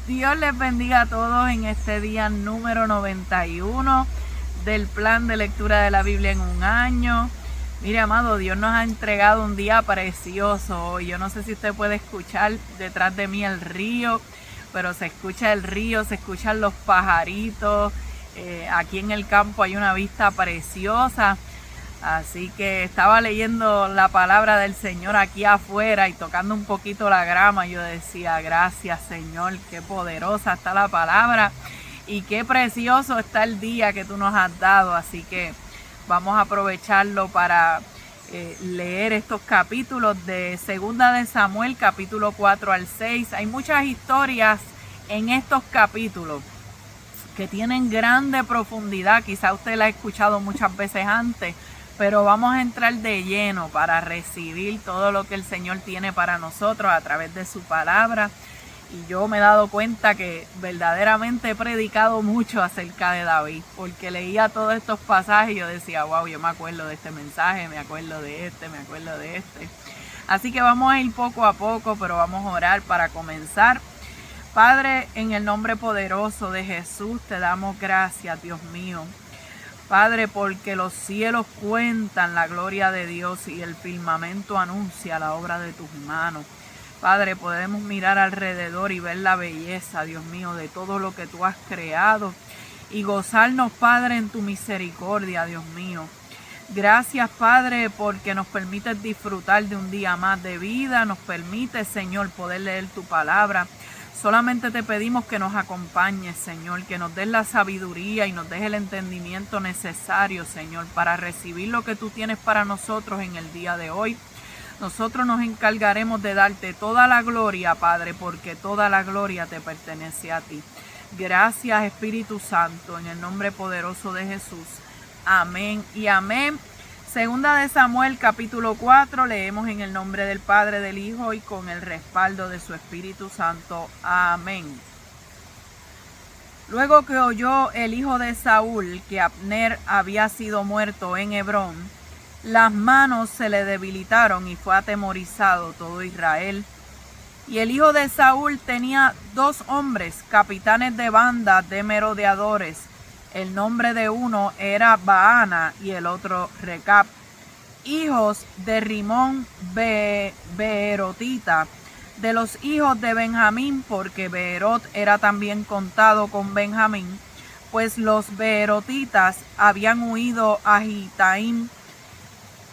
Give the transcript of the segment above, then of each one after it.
Dios les bendiga a todos en este día número 91 del plan de lectura de la Biblia en un año. Mire, amado, Dios nos ha entregado un día precioso. Yo no sé si usted puede escuchar detrás de mí el río, pero se escucha el río, se escuchan los pajaritos. Aquí en el campo hay una vista preciosa. Así que estaba leyendo la palabra del Señor aquí afuera y tocando un poquito la grama. Yo decía, gracias Señor, qué poderosa está la palabra y qué precioso está el día que tú nos has dado. Así que vamos a aprovecharlo para leer estos capítulos de Segunda de Samuel, capítulo 4 al 6. Hay muchas historias en estos capítulos que tienen grande profundidad. Quizá usted la ha escuchado muchas veces antes, pero vamos a entrar de lleno para recibir todo lo que el Señor tiene para nosotros a través de su palabra. Y yo me he dado cuenta que verdaderamente he predicado mucho acerca de David, porque leía todos estos pasajes y yo decía, wow, yo me acuerdo de este mensaje, me acuerdo de este, me acuerdo de este. Así que vamos a ir poco a poco, pero vamos a orar para comenzar. Padre, en el nombre poderoso de Jesús, te damos gracias, Dios mío. Padre, porque los cielos cuentan la gloria de Dios y el firmamento anuncia la obra de tus manos. Padre, podemos mirar alrededor y ver la belleza, Dios mío, de todo lo que tú has creado y gozarnos, Padre, en tu misericordia, Dios mío. Gracias, Padre, porque nos permites disfrutar de un día más de vida, nos permites, Señor, poder leer tu palabra. Solamente te pedimos que nos acompañes, Señor, que nos des la sabiduría y nos des el entendimiento necesario, Señor, para recibir lo que tú tienes para nosotros en el día de hoy. Nosotros nos encargaremos de darte toda la gloria, Padre, porque toda la gloria te pertenece a ti. Gracias, Espíritu Santo, en el nombre poderoso de Jesús. Amén y amén. Segunda de Samuel, capítulo 4, leemos en el nombre del Padre, del Hijo y con el respaldo de su Espíritu Santo. Amén. Luego que oyó el hijo de Saúl que Abner había sido muerto en Hebrón, las manos se le debilitaron y fue atemorizado todo Israel. Y el hijo de Saúl tenía 2 hombres, capitanes de bandas de merodeadores. El nombre de uno era Baana y el otro Recab, hijos de Rimón Beerotita, de los hijos de Benjamín, porque Beerot era también contado con Benjamín, pues los Beerotitas habían huido a Gitaim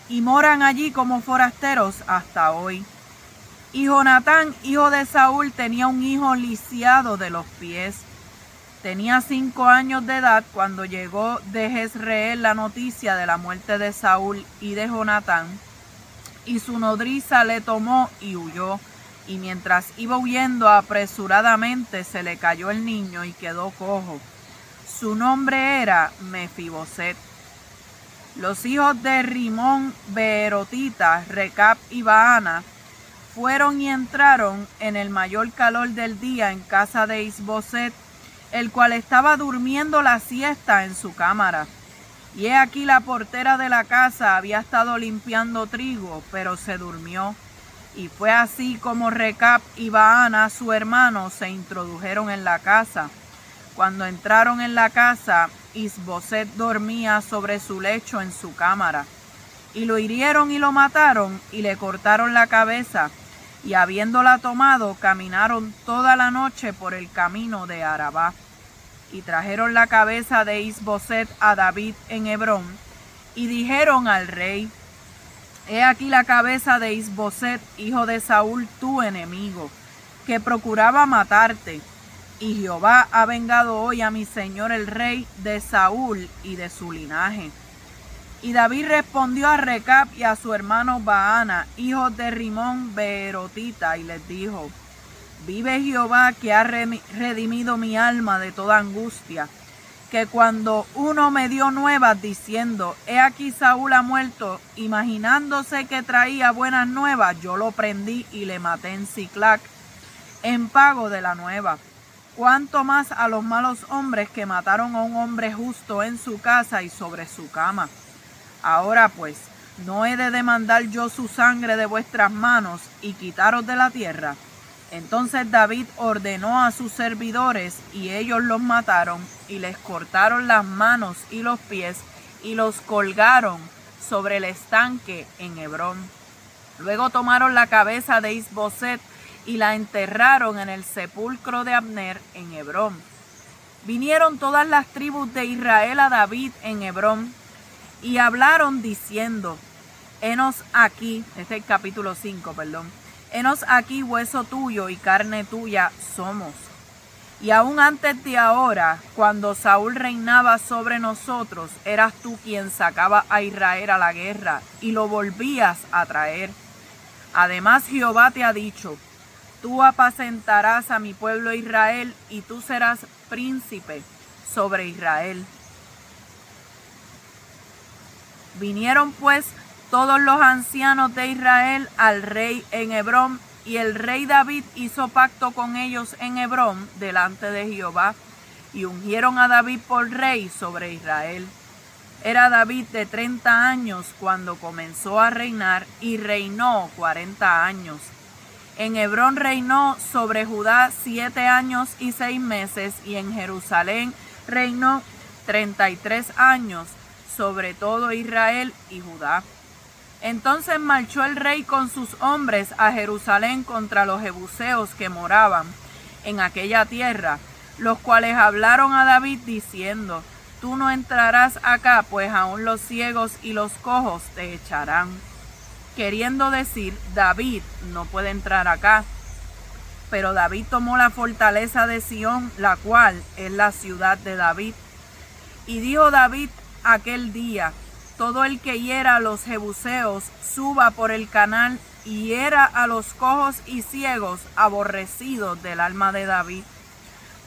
y moran allí como forasteros hasta hoy. Y Jonatán, hijo de Saúl, tenía un hijo lisiado de los pies. Tenía 5 años de edad cuando llegó de Jezreel la noticia de la muerte de Saúl y de Jonatán, y su nodriza le tomó y huyó, y mientras iba huyendo apresuradamente se le cayó el niño y quedó cojo. Su nombre era Mefiboset. Los hijos de Rimón Beerotita, Recab y Baana, fueron y entraron en el mayor calor del día en casa de Isboset, el cual estaba durmiendo la siesta en su cámara. Y he aquí la portera de la casa había estado limpiando trigo, pero se durmió. Y fue así como Recab y Baana, su hermano, se introdujeron en la casa. Cuando entraron en la casa, Isboset dormía sobre su lecho en su cámara. Y lo hirieron y lo mataron y le cortaron la cabeza. Y habiéndola tomado, caminaron toda la noche por el camino de Arabá. Y trajeron la cabeza de Isboset a David en Hebrón, y dijeron al rey: He aquí la cabeza de Isboset, hijo de Saúl, tu enemigo, que procuraba matarte. Y Jehová ha vengado hoy a mi señor el rey de Saúl y de su linaje. Y David respondió a Recab y a su hermano Baana, hijos de Rimón Beerotita, y les dijo: Vive Jehová, que ha redimido mi alma de toda angustia, que cuando uno me dio nuevas diciendo: He aquí Saúl ha muerto, imaginándose que traía buenas nuevas, yo lo prendí y le maté en Siclac, en pago de la nueva. Cuanto más a los malos hombres que mataron a un hombre justo en su casa y sobre su cama. Ahora pues, ¿no he de demandar yo su sangre de vuestras manos y quitaros de la tierra? Entonces David ordenó a sus servidores, y ellos los mataron, y les cortaron las manos y los pies, y los colgaron sobre el estanque en Hebrón. Luego tomaron la cabeza de Isboset y la enterraron en el sepulcro de Abner en Hebrón. Vinieron todas las tribus de Israel a David en Hebrón y hablaron diciendo: Henos aquí, este es el capítulo 5, Henos aquí, hueso tuyo y carne tuya somos. Y aún antes de ahora, cuando Saúl reinaba sobre nosotros, eras tú quien sacaba a Israel a la guerra y lo volvías a traer. Además, Jehová te ha dicho: tú apacentarás a mi pueblo Israel, y tú serás príncipe sobre Israel. Vinieron pues todos los ancianos de Israel al rey en Hebrón, y el rey David hizo pacto con ellos en Hebrón delante de Jehová, y ungieron a David por rey sobre Israel. Era David de 30 años cuando comenzó a reinar, y reinó 40 años. En Hebrón reinó sobre Judá 7 años y 6 meses, y en Jerusalén reinó 33 años sobre todo Israel y Judá. Entonces marchó el rey con sus hombres a Jerusalén contra los jebuseos que moraban en aquella tierra, los cuales hablaron a David diciendo: tú no entrarás acá, pues aún los ciegos y los cojos te echarán. Queriendo decir, David no puede entrar acá. Pero David tomó la fortaleza de Sión, la cual es la ciudad de David. Y dijo David aquel día: todo el que hiera a los jebuseos suba por el canal y hiera a los cojos y ciegos, aborrecidos del alma de David.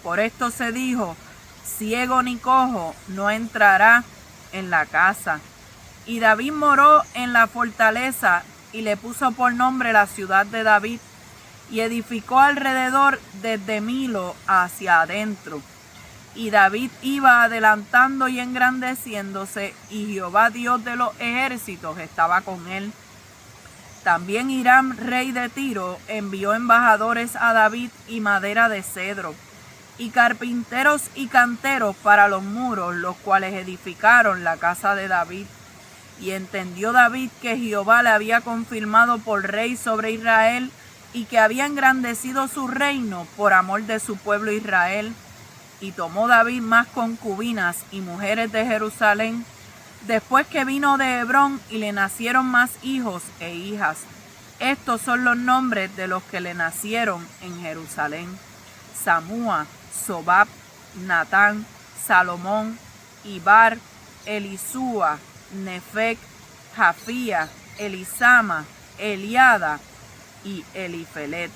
Por esto se dijo: ciego ni cojo no entrará en la casa. Y David moró en la fortaleza y le puso por nombre la ciudad de David, y edificó alrededor desde Milo hacia adentro. Y David iba adelantando y engrandeciéndose, y Jehová Dios de los ejércitos estaba con él. También Hiram, rey de Tiro, envió embajadores a David y madera de cedro, y carpinteros y canteros para los muros, los cuales edificaron la casa de David. Y entendió David que Jehová le había confirmado por rey sobre Israel, y que había engrandecido su reino por amor de su pueblo Israel. Y tomó David más concubinas y mujeres de Jerusalén, después que vino de Hebrón, y le nacieron más hijos e hijas. Estos son los nombres de los que le nacieron en Jerusalén: Samúa, Sobab, Natán, Salomón, Ibar, Elisúa, Nefec, Jafía, Elisama, Eliada y Elifelet.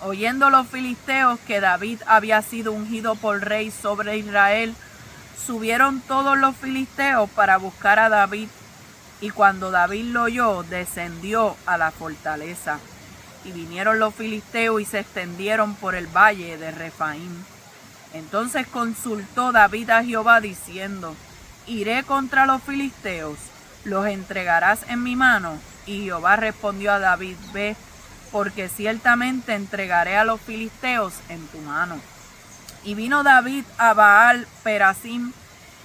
Oyendo los filisteos que David había sido ungido por rey sobre Israel, subieron todos los filisteos para buscar a David, y cuando David lo oyó, descendió a la fortaleza. Y vinieron los filisteos y se extendieron por el valle de Refaim. Entonces consultó David a Jehová diciendo: iré contra los filisteos, ¿los entregarás en mi mano? Y Jehová respondió a David: ve, porque ciertamente entregaré a los filisteos en tu mano. Y vino David a Baal Perasim,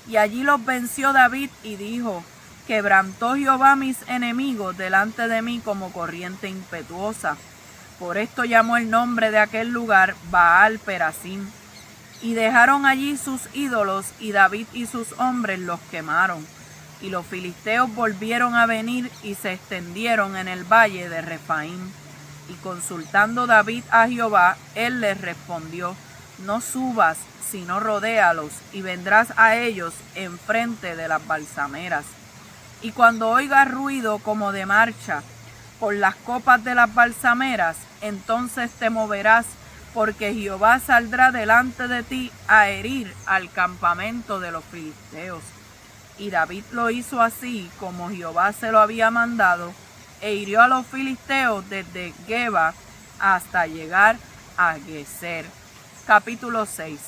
y allí los venció David, y dijo: quebrantó Jehová mis enemigos delante de mí como corriente impetuosa. Por esto llamó el nombre de aquel lugar Baal Perasim. Y dejaron allí sus ídolos, y David y sus hombres los quemaron. Y los filisteos volvieron a venir y se extendieron en el valle de Refaim. Y consultando David a Jehová, él les respondió: no subas, sino rodéalos, y vendrás a ellos enfrente de las balsameras. Y cuando oigas ruido como de marcha por las copas de las balsameras, entonces te moverás, porque Jehová saldrá delante de ti a herir al campamento de los filisteos. Y David lo hizo así como Jehová se lo había mandado, e hirió a los filisteos desde Geba hasta llegar a Geser. Capítulo 6.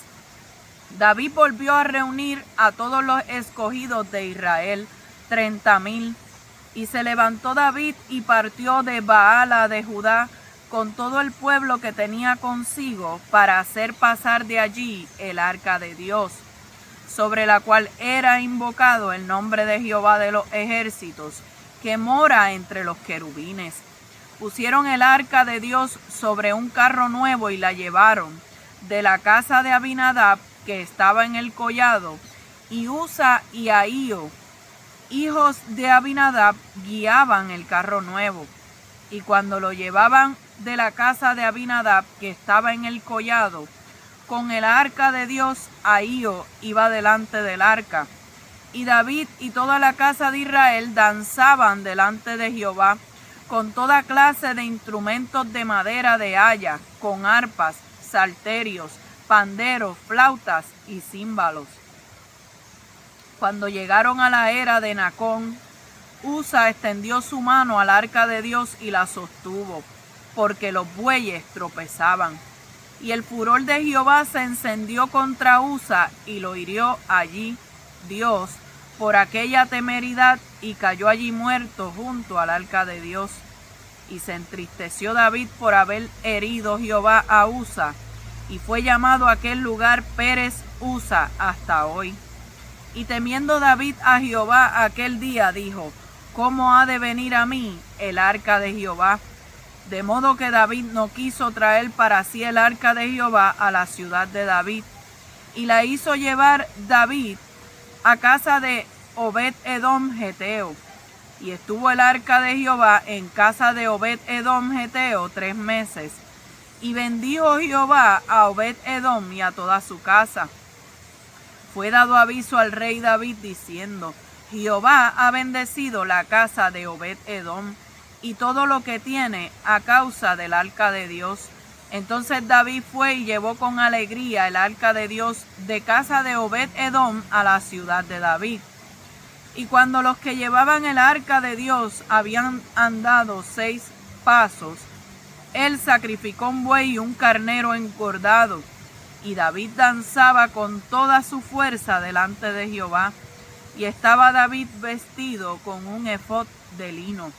David volvió a reunir a todos los escogidos de Israel, 30,000. Y se levantó David y partió de Baala de Judá con todo el pueblo que tenía consigo para hacer pasar de allí el arca de Dios, sobre la cual era invocado el nombre de Jehová de los ejércitos, que mora entre los querubines. Pusieron el arca de Dios sobre un carro nuevo y la llevaron de la casa de Abinadab, que estaba en el collado, y Usa y Ahío, hijos de Abinadab, guiaban el carro nuevo. Y cuando lo llevaban de la casa de Abinadab, que estaba en el collado, con el arca de Dios, Ahío iba delante del arca. Y David y toda la casa de Israel danzaban delante de Jehová, con toda clase de instrumentos de madera de haya, con arpas, salterios, panderos, flautas y címbalos. Cuando llegaron a la era de Nacón, Usa extendió su mano al arca de Dios y la sostuvo, porque los bueyes tropezaban. Y el furor de Jehová se encendió contra Usa y lo hirió allí Dios por aquella temeridad, y cayó allí muerto junto al arca de Dios. Y se entristeció David por haber herido Jehová a Usa, y fue llamado aquel lugar Pérez Usa hasta hoy. Y temiendo David a Jehová aquel día, dijo: ¿cómo ha de venir a mí el arca de Jehová? De modo que David no quiso traer para sí el arca de Jehová a la ciudad de David, y la hizo llevar David a casa de Obed-edom geteo. Y estuvo el arca de Jehová en casa de Obed-edom geteo 3 meses. Y bendijo Jehová a Obed-edom y a toda su casa. Fue dado aviso al rey David diciendo: Jehová ha bendecido la casa de Obed-edom y todo lo que tiene a causa del arca de Dios. Entonces David fue y llevó con alegría el arca de Dios de casa de Obed-edom a la ciudad de David. Y cuando los que llevaban el arca de Dios habían andado 6 pasos, él sacrificó un buey y un carnero engordado. Y David danzaba con toda su fuerza delante de Jehová. Y estaba David vestido con un efod de lino.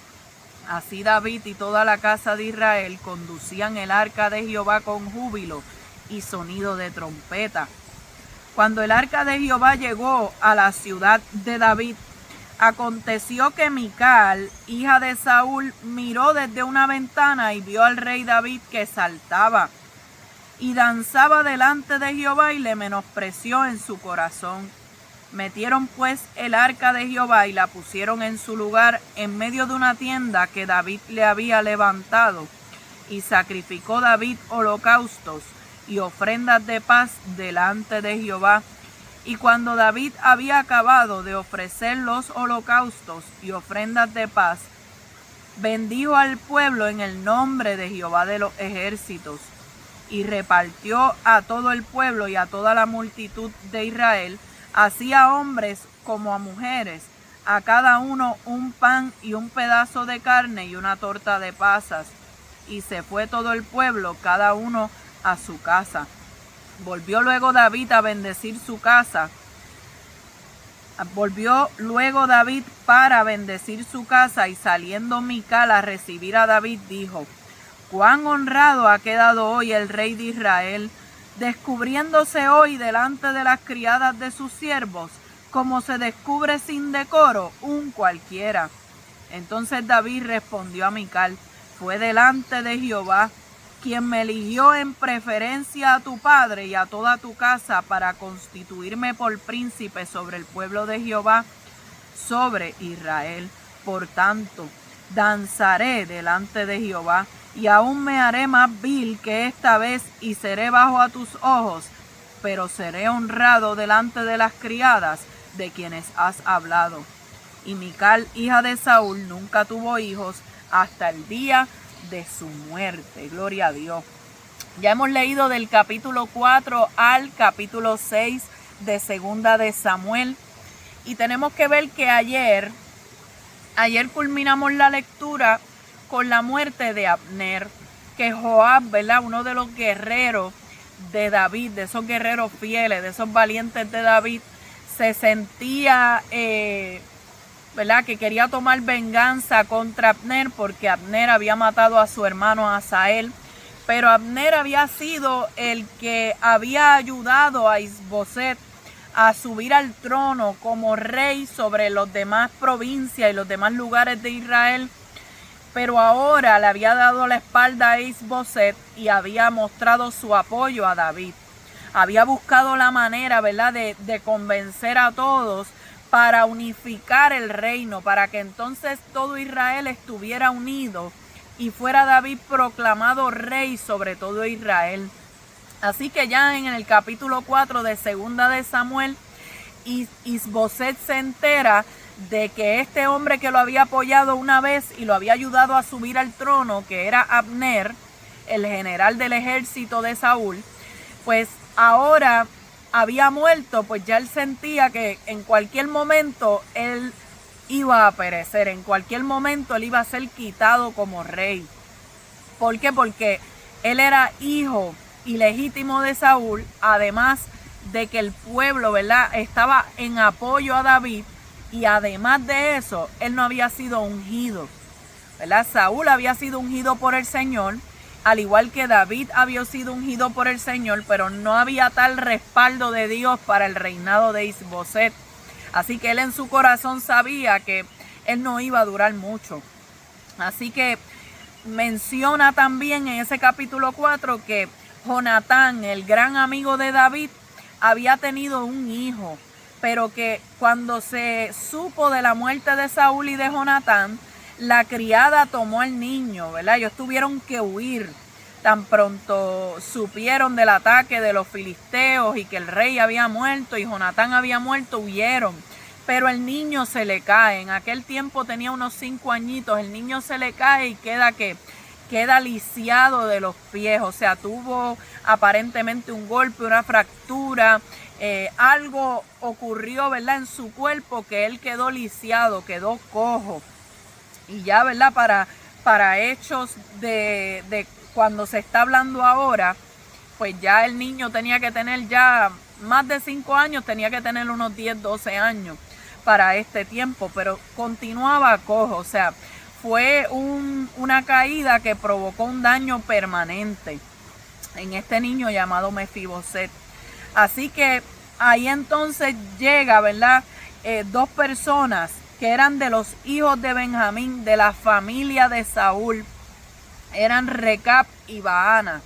Así David y toda la casa de Israel conducían el arca de Jehová con júbilo y sonido de trompeta. Cuando el arca de Jehová llegó a la ciudad de David, aconteció que Mical, hija de Saúl, miró desde una ventana y vio al rey David que saltaba y danzaba delante de Jehová, y le menospreció en su corazón. Metieron pues el arca de Jehová y la pusieron en su lugar en medio de una tienda que David le había levantado, y sacrificó David holocaustos y ofrendas de paz delante de Jehová. Y cuando David había acabado de ofrecer los holocaustos y ofrendas de paz, bendijo al pueblo en el nombre de Jehová de los ejércitos, y repartió a todo el pueblo y a toda la multitud de Israel, así a hombres como a mujeres, a cada uno un pan y un pedazo de carne y una torta de pasas. Y se fue todo el pueblo, cada uno a su casa. Volvió luego David a bendecir su casa. Volvió luego David para bendecir su casa, y saliendo Mical a recibir a David, dijo: cuán honrado ha quedado hoy el rey de Israel, descubriéndose hoy delante de las criadas de sus siervos, como se descubre sin decoro un cualquiera. Entonces David respondió a Mical: fue delante de Jehová, quien me eligió en preferencia a tu padre y a toda tu casa para constituirme por príncipe sobre el pueblo de Jehová, sobre Israel. Por tanto, danzaré delante de Jehová, y aún me haré más vil que esta vez, y seré bajo a tus ojos, pero seré honrado delante de las criadas de quienes has hablado. Y Mical, hija de Saúl, nunca tuvo hijos hasta el día de su muerte. Gloria a Dios. Ya hemos leído del capítulo 4 al capítulo 6 de Segunda de Samuel, y tenemos que ver que ayer culminamos la lectura con la muerte de Abner, que Joab, ¿verdad?, uno de los guerreros de David, de esos guerreros fieles, de esos valientes de David, se sentía ¿verdad?, que quería tomar venganza contra Abner porque Abner había matado a su hermano Asael. Pero Abner había sido el que había ayudado a Isboset a subir al trono como rey sobre los demás provincias y los demás lugares de Israel. Pero ahora le había dado la espalda a Isboset y había mostrado su apoyo a David. Había buscado la manera, ¿verdad?, de convencer a todos para unificar el reino, para que entonces todo Israel estuviera unido y fuera David proclamado rey sobre todo Israel. Así que ya en el capítulo 4 de Segunda de Samuel, Isboset se entera de que este hombre que lo había apoyado una vez y lo había ayudado a subir al trono, que era Abner, el general del ejército de Saúl, pues ahora había muerto. Pues ya él sentía que en cualquier momento él iba a perecer, en cualquier momento él iba a ser quitado como rey. ¿Por qué? Porque él era hijo ilegítimo de Saúl, además de que el pueblo, ¿verdad?, estaba en apoyo a David, y además de eso, él no había sido ungido, ¿verdad? Saúl había sido ungido por el Señor, al igual que David había sido ungido por el Señor, pero no había tal respaldo de Dios para el reinado de Isboset. Así que él en su corazón sabía que él no iba a durar mucho. Así que menciona también en ese capítulo 4 que Jonatán, el gran amigo de David, había tenido un hijo, pero que cuando se supo de la muerte de Saúl y de Jonatán, la criada tomó al niño, ¿verdad? Ellos tuvieron que huir. Tan pronto supieron del ataque de los filisteos y que el rey había muerto y Jonatán había muerto, huyeron. Pero el niño se le cae. En aquel tiempo tenía unos 5 añitos. El niño se le cae y queda lisiado de los pies. O sea, tuvo aparentemente un golpe, una fractura. Algo ocurrió, ¿verdad?, en su cuerpo, que él quedó lisiado, quedó cojo. Y ya, ¿verdad?, para hechos de cuando se está hablando ahora, pues ya el niño tenía que tener ya más de 5 años, tenía que tener unos 10, 12 años para este tiempo, pero continuaba cojo. O sea, fue una caída que provocó un daño permanente en este niño llamado Mefiboset. Así que ahí entonces llega, ¿verdad?, 2 personas que eran de los hijos de Benjamín, de la familia de Saúl. Eran Recab y Baana.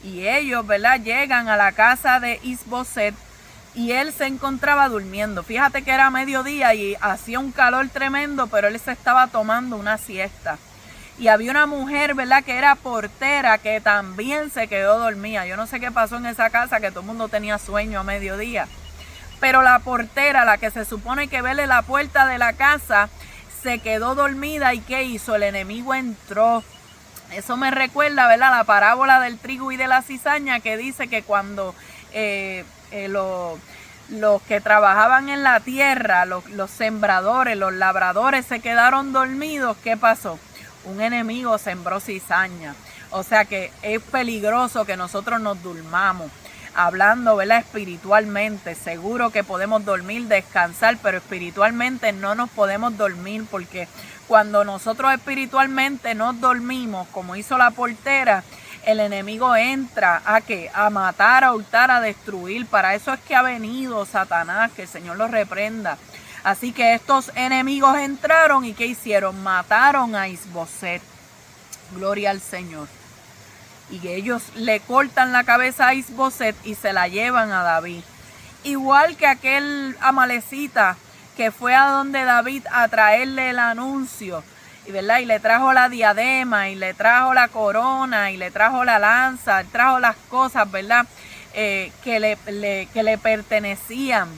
Y ellos, ¿verdad?, llegan a la casa de Isboset y él se encontraba durmiendo. Fíjate que era mediodía y hacía un calor tremendo, pero él se estaba tomando una siesta. Y había una mujer, ¿verdad?, que era portera, que también se quedó dormida. Yo no sé qué pasó en esa casa, que todo el mundo tenía sueño a mediodía. Pero la portera, la que se supone que vele la puerta de la casa, se quedó dormida. ¿Y qué hizo? El enemigo entró. Eso me recuerda, ¿verdad?, la parábola del trigo y de la cizaña, que dice que cuando los que trabajaban en la tierra, los sembradores, los labradores se quedaron dormidos, ¿qué pasó? Un enemigo sembró cizaña. O sea que es peligroso que nosotros nos durmamos. Hablando, ¿verdad?, espiritualmente, seguro que podemos dormir, descansar, pero espiritualmente no nos podemos dormir, porque cuando nosotros espiritualmente nos dormimos, como hizo la portera, el enemigo entra ¿a qué? A matar, a hurtar, a destruir. Para eso es que ha venido Satanás, que el Señor lo reprenda. Así que estos enemigos entraron y ¿qué hicieron? Mataron a Isboset. Gloria al Señor. Y ellos le cortan la cabeza a Isboset y se la llevan a David. Igual que aquel amalecita que fue a donde David a traerle el anuncio, ¿verdad? Y le trajo la diadema, y le trajo la corona, y le trajo la lanza, trajo las cosas, ¿verdad?, que le pertenecían.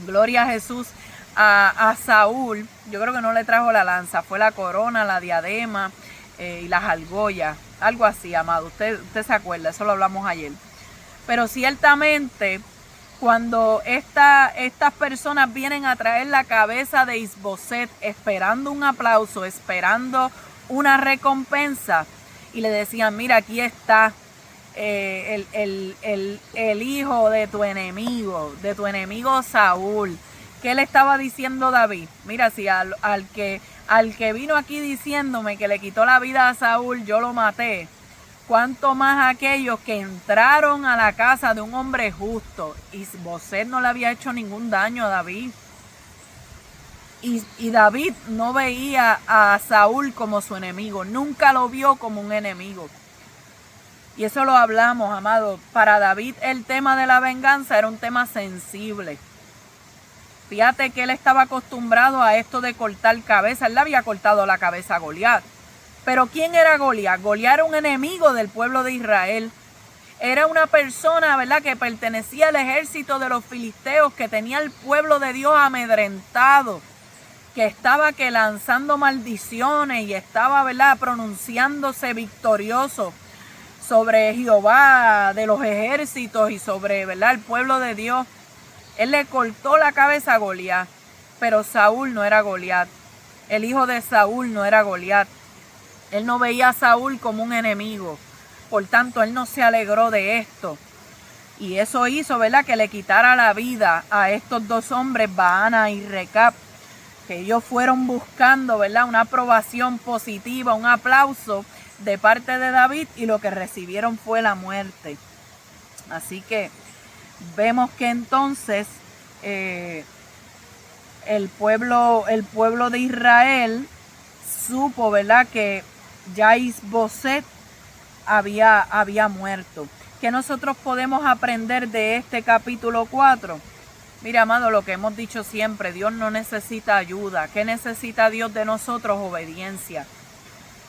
Gloria a Jesús. A Saúl, yo creo que no le trajo la lanza, fue la corona, la diadema y las argollas, algo así, amado. Usted se acuerda, eso lo hablamos ayer. Pero ciertamente, cuando estas personas vienen a traer la cabeza de Isboset, esperando un aplauso, esperando una recompensa, y le decían, mira, aquí está el hijo de tu enemigo Saúl, ¿Qué le estaba diciendo David? Mira, si al que vino aquí diciéndome que le quitó la vida a Saúl, yo lo maté, cuánto más aquellos que entraron a la casa de un hombre justo. Isboset no le había hecho ningún daño a David. Y David no veía a Saúl como su enemigo, nunca lo vio como un enemigo. Y eso lo hablamos, amado. Para David el tema de la venganza era un tema sensible. Fíjate que él estaba acostumbrado a esto de cortar cabeza. Él le había cortado la cabeza a Goliat. Pero ¿quién era Goliat? Goliat era un enemigo del pueblo de Israel. Era una persona, ¿verdad?, que pertenecía al ejército de los filisteos, que tenía al pueblo de Dios amedrentado, que estaba lanzando maldiciones y estaba, ¿verdad?, pronunciándose victorioso sobre Jehová de los ejércitos y sobre, ¿verdad?, el pueblo de Dios. Él le cortó la cabeza a Goliat, pero Saúl no era Goliat. El hijo de Saúl no era Goliat. Él no veía a Saúl como un enemigo. Por tanto, él no se alegró de esto. Y eso hizo, ¿verdad?, que le quitara la vida a estos dos hombres, Baana y Recab, que ellos fueron buscando, ¿verdad?, una aprobación positiva, un aplauso de parte de David, y lo que recibieron fue la muerte. Así que vemos que entonces el pueblo de Israel supo, ¿verdad?, que ya Isboset había muerto. ¿Qué nosotros podemos aprender de este capítulo 4? Mira, amado, lo que hemos dicho siempre, Dios no necesita ayuda. ¿Qué necesita Dios de nosotros? Obediencia.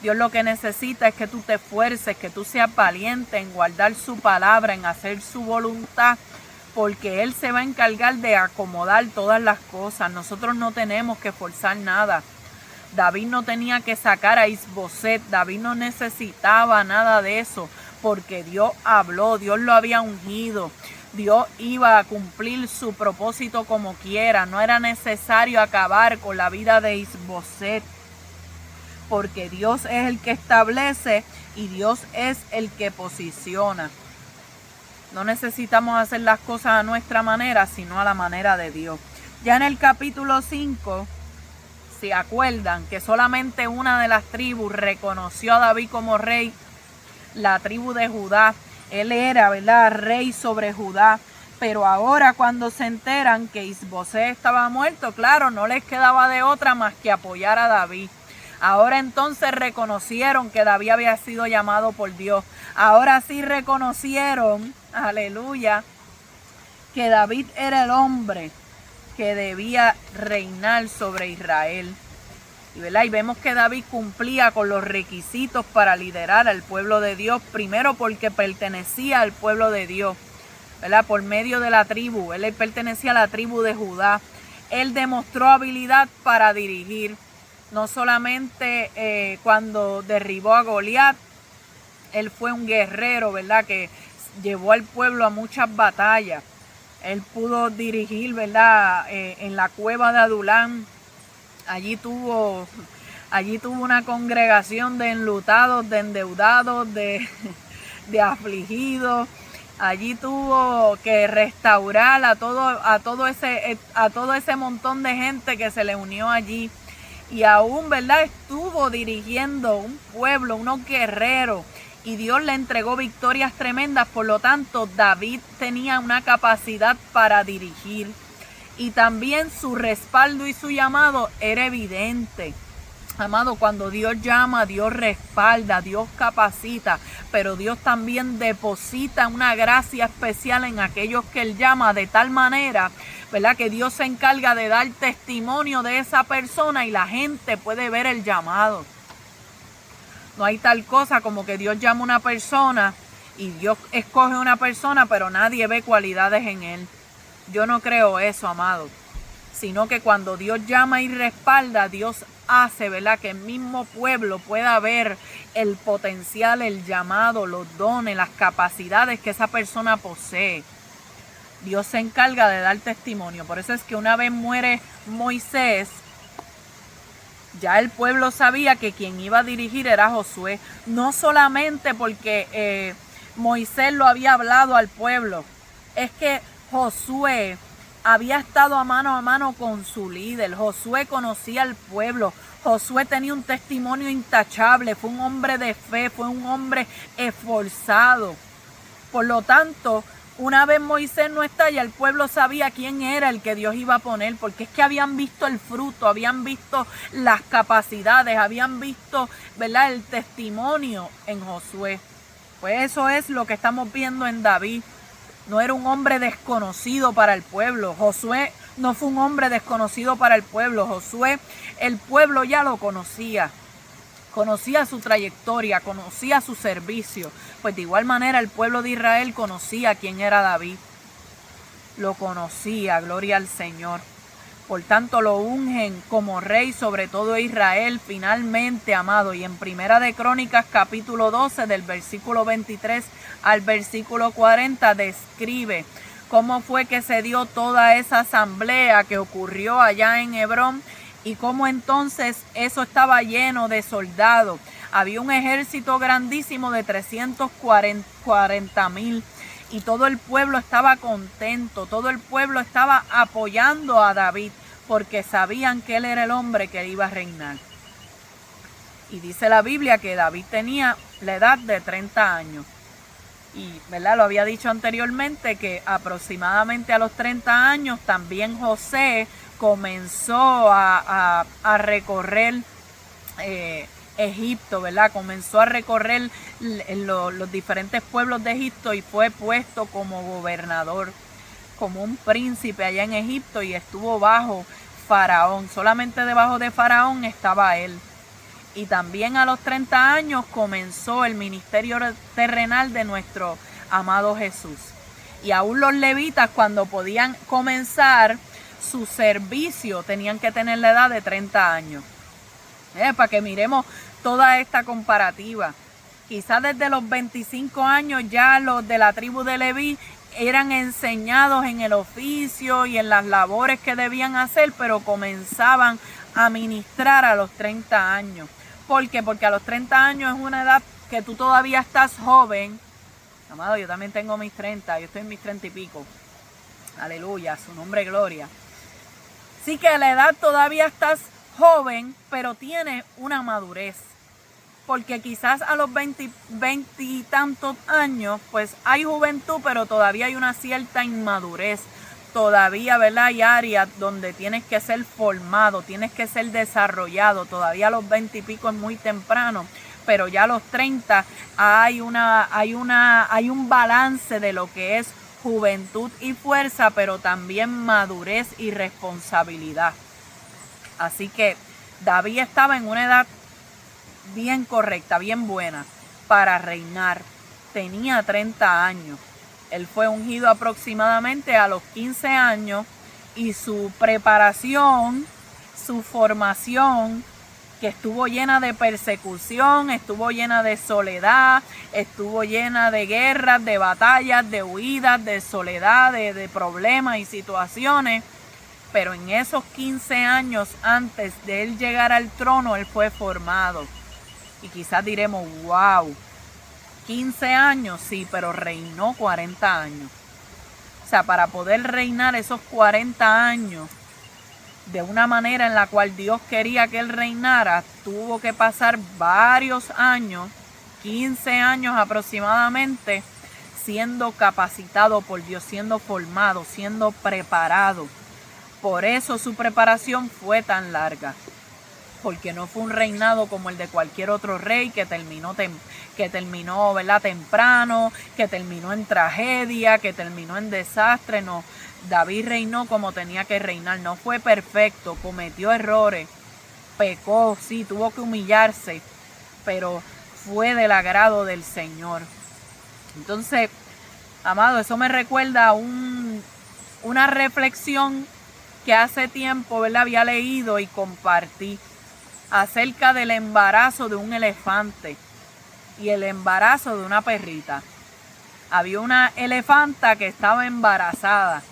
Dios lo que necesita es que tú te esfuerces, que tú seas valiente en guardar su palabra, en hacer su voluntad, porque Él se va a encargar de acomodar todas las cosas. Nosotros no tenemos que forzar nada. David no tenía que sacar a Isboset, David no necesitaba nada de eso, porque Dios habló, Dios lo había ungido, Dios iba a cumplir su propósito como quiera. No era necesario acabar con la vida de Isboset, porque Dios es el que establece y Dios es el que posiciona. No necesitamos hacer las cosas a nuestra manera, sino a la manera de Dios. Ya en el capítulo 5, ¿se acuerdan que solamente una de las tribus reconoció a David como rey? La tribu de Judá. Él era, ¿verdad?, rey sobre Judá. Pero ahora, cuando se enteran que Isboset estaba muerto, claro, no les quedaba de otra más que apoyar a David. Ahora entonces reconocieron que David había sido llamado por Dios. Ahora sí reconocieron, aleluya, que David era el hombre que debía reinar sobre Israel. Y vemos que David cumplía con los requisitos para liderar al pueblo de Dios, primero porque pertenecía al pueblo de Dios, ¿verdad?, por medio de la tribu. Él pertenecía a la tribu de Judá. Él demostró habilidad para dirigir, no solamente cuando derribó a Goliat. Él fue un guerrero, ¿verdad?, que llevó al pueblo a muchas batallas. Él pudo dirigir, ¿verdad?, en la cueva de Adulán. Allí tuvo una congregación de enlutados, de endeudados, de afligidos. Allí tuvo que restaurar a todo ese montón de gente que se le unió allí. Y aún, ¿verdad?, estuvo dirigiendo un pueblo, unos guerreros. Y Dios le entregó victorias tremendas. Por lo tanto, David tenía una capacidad para dirigir. Y también su respaldo y su llamado era evidente. Amado, cuando Dios llama, Dios respalda, Dios capacita, pero Dios también deposita una gracia especial en aquellos que Él llama, de tal manera, ¿verdad?, que Dios se encarga de dar testimonio de esa persona y la gente puede ver el llamado. No hay tal cosa como que Dios llama a una persona y Dios escoge una persona, pero nadie ve cualidades en él. Yo no creo eso, amado. Sino que cuando Dios llama y respalda, Dios hace, ¿verdad?, que el mismo pueblo pueda ver el potencial, el llamado, los dones, las capacidades que esa persona posee. Dios se encarga de dar testimonio. Por eso es que una vez muere Moisés, ya el pueblo sabía que quien iba a dirigir era Josué. No solamente porque Moisés lo había hablado al pueblo, es que Josué había estado a mano con su líder. Josué conocía al pueblo. Josué tenía un testimonio intachable. Fue un hombre de fe, fue un hombre esforzado. Por lo tanto, una vez Moisés no está, ya el pueblo sabía quién era el que Dios iba a poner, porque es que habían visto el fruto, habían visto las capacidades, habían visto, ¿verdad?, el testimonio en Josué. Pues eso es lo que estamos viendo en David. No era un hombre desconocido para el pueblo. Josué no fue un hombre desconocido para el pueblo. Josué, el pueblo ya lo conocía. Conocía su trayectoria, conocía su servicio. Pues de igual manera el pueblo de Israel conocía quién era David. Lo conocía, gloria al Señor. Por tanto lo ungen como rey sobre todo Israel finalmente, amado. Y en Primera de Crónicas capítulo 12 del versículo 23 al versículo 40 describe cómo fue que se dio toda esa asamblea que ocurrió allá en Hebrón y cómo entonces eso estaba lleno de soldados. Había un ejército grandísimo de 340,000 y todo el pueblo estaba contento, todo el pueblo estaba apoyando a David porque sabían que él era el hombre que iba a reinar. Y dice la Biblia que David tenía la edad de 30 años. Y, ¿verdad?, lo había dicho anteriormente que aproximadamente a los 30 años también José comenzó a recorrer Egipto, ¿verdad? Comenzó a recorrer los diferentes pueblos de Egipto y fue puesto como gobernador, como un príncipe allá en Egipto y estuvo bajo Faraón. Solamente debajo de Faraón estaba él. Y también a los 30 años comenzó el ministerio terrenal de nuestro amado Jesús. Y aún los levitas, cuando podían comenzar su servicio, tenían que tener la edad de 30 años. Para que miremos toda esta comparativa. Quizás desde los 25 años ya los de la tribu de Leví eran enseñados en el oficio y en las labores que debían hacer, pero comenzaban a ministrar a los 30 años. ¿Por qué? Porque a los 30 años es una edad que tú todavía estás joven. Amado, yo también tengo mis 30, yo estoy en mis 30 y pico. Aleluya, su nombre gloria. Sí que a la edad todavía estás joven, pero tienes una madurez. Porque quizás a los 20 y tantos años, pues hay juventud, pero todavía hay una cierta inmadurez. Todavía, ¿verdad?, hay áreas donde tienes que ser formado, tienes que ser desarrollado. Todavía a los 20 y pico es muy temprano, pero ya a los 30 hay un balance de lo que es juventud y fuerza, pero también madurez y responsabilidad. Así que David estaba en una edad bien correcta, bien buena para reinar. Tenía 30 años. Él fue ungido aproximadamente a los 15 años y su preparación, su formación, que estuvo llena de persecución, estuvo llena de soledad, estuvo llena de guerras, de batallas, de huidas, de soledad, de problemas y situaciones. Pero en esos 15 años antes de él llegar al trono, él fue formado. Y quizás diremos, wow, 15 años, sí, pero reinó 40 años. O sea, para poder reinar esos 40 años de una manera en la cual Dios quería que él reinara, tuvo que pasar varios años, 15 años aproximadamente, siendo capacitado por Dios, siendo formado, siendo preparado. Por eso su preparación fue tan larga. Porque no fue un reinado como el de cualquier otro rey que terminó, ¿verdad?, temprano, que terminó en tragedia, que terminó en desastre. No, David reinó como tenía que reinar. No fue perfecto, cometió errores, pecó, sí, tuvo que humillarse, pero fue del agrado del Señor. Entonces, amado, eso me recuerda a una reflexión que hace tiempo, ¿verdad?, había leído y compartí acerca del embarazo de un elefante y el embarazo de una perrita. Había una elefanta que estaba embarazada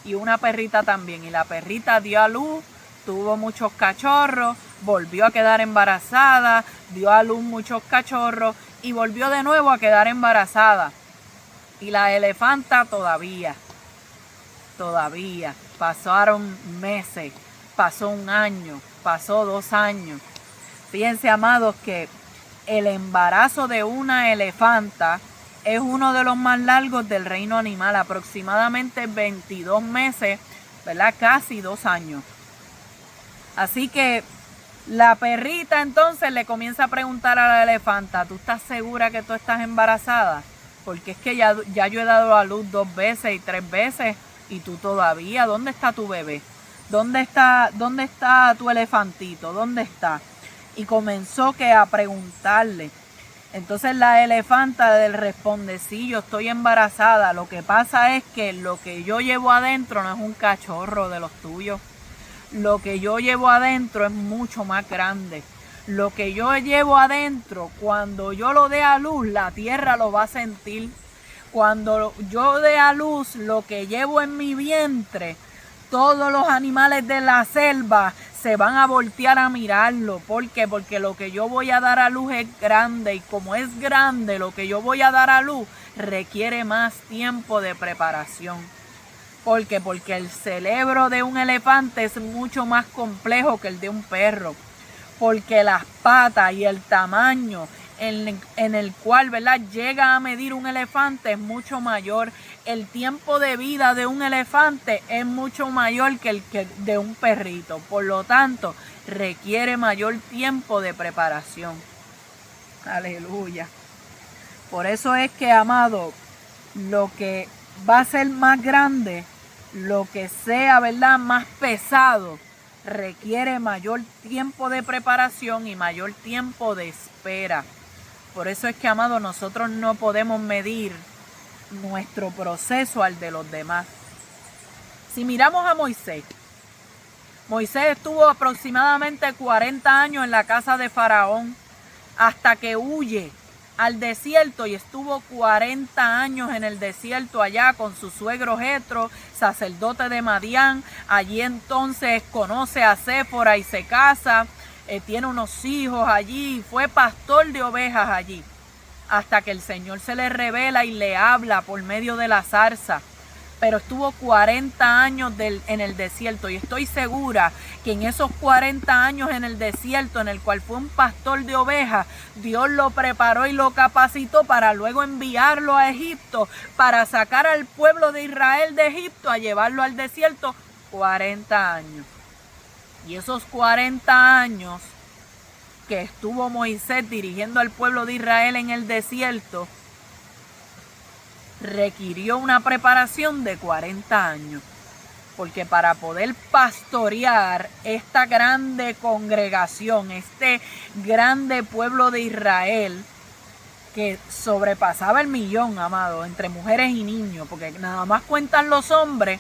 y una perrita también, y la perrita dio a luz, tuvo muchos cachorros, volvió a quedar embarazada, dio a luz muchos cachorros y volvió de nuevo a quedar embarazada. Y la elefanta todavía. todavía. Pasaron meses, pasó un año, pasó 2 años. Fíjense, amados, que el embarazo de una elefanta es uno de los más largos del reino animal, aproximadamente 22 meses, ¿verdad? Casi 2 años. Así que la perrita entonces le comienza a preguntar a la elefanta, ¿tú estás segura que tú estás embarazada? Porque es que ya yo he dado a luz 2 veces y 3 veces y tú todavía, ¿dónde está tu bebé? ¿Dónde está tu elefantito? ¿Dónde está? Y comenzó a preguntarle. Entonces la elefanta le responde, sí, yo estoy embarazada. Lo que pasa es que lo que yo llevo adentro no es un cachorro de los tuyos. Lo que yo llevo adentro es mucho más grande. Lo que yo llevo adentro, cuando yo lo dé a luz, la tierra lo va a sentir. Cuando yo dé a luz lo que llevo en mi vientre, todos los animales de la selva se van a voltear a mirarlo. ¿Por qué? Porque lo que yo voy a dar a luz es grande. Y como es grande lo que yo voy a dar a luz, requiere más tiempo de preparación. ¿Por qué? Porque el cerebro de un elefante es mucho más complejo que el de un perro. Porque las patas y el tamaño en el cual, ¿verdad?, llega a medir un elefante es mucho mayor. El tiempo de vida de un elefante es mucho mayor que el de un perrito. Por lo tanto, requiere mayor tiempo de preparación. Aleluya. Por eso es que, amado, lo que va a ser más grande, lo que sea, ¿verdad?, más pesado, requiere mayor tiempo de preparación y mayor tiempo de espera. Por eso es que, amado, nosotros no podemos medir nuestro proceso al de los demás. Si miramos a Moisés, Moisés estuvo aproximadamente 40 años en la casa de Faraón hasta que huye al desierto y estuvo 40 años en el desierto allá con su suegro Jetro, sacerdote de Madián. Allí entonces conoce a Séfora y se casa, tiene unos hijos allí, fue pastor de ovejas allí, hasta que el Señor se le revela y le habla por medio de la zarza. Pero estuvo 40 años en el desierto y estoy segura que en esos 40 años en el desierto, en el cual fue un pastor de ovejas, Dios lo preparó y lo capacitó para luego enviarlo a Egipto, para sacar al pueblo de Israel de Egipto, a llevarlo al desierto 40 años. Y esos 40 años que estuvo Moisés dirigiendo al pueblo de Israel en el desierto, requirió una preparación de 40 años. Porque para poder pastorear esta grande congregación, este grande pueblo de Israel, que sobrepasaba el 1.000.000, amado, entre mujeres y niños, porque nada más cuentan los hombres,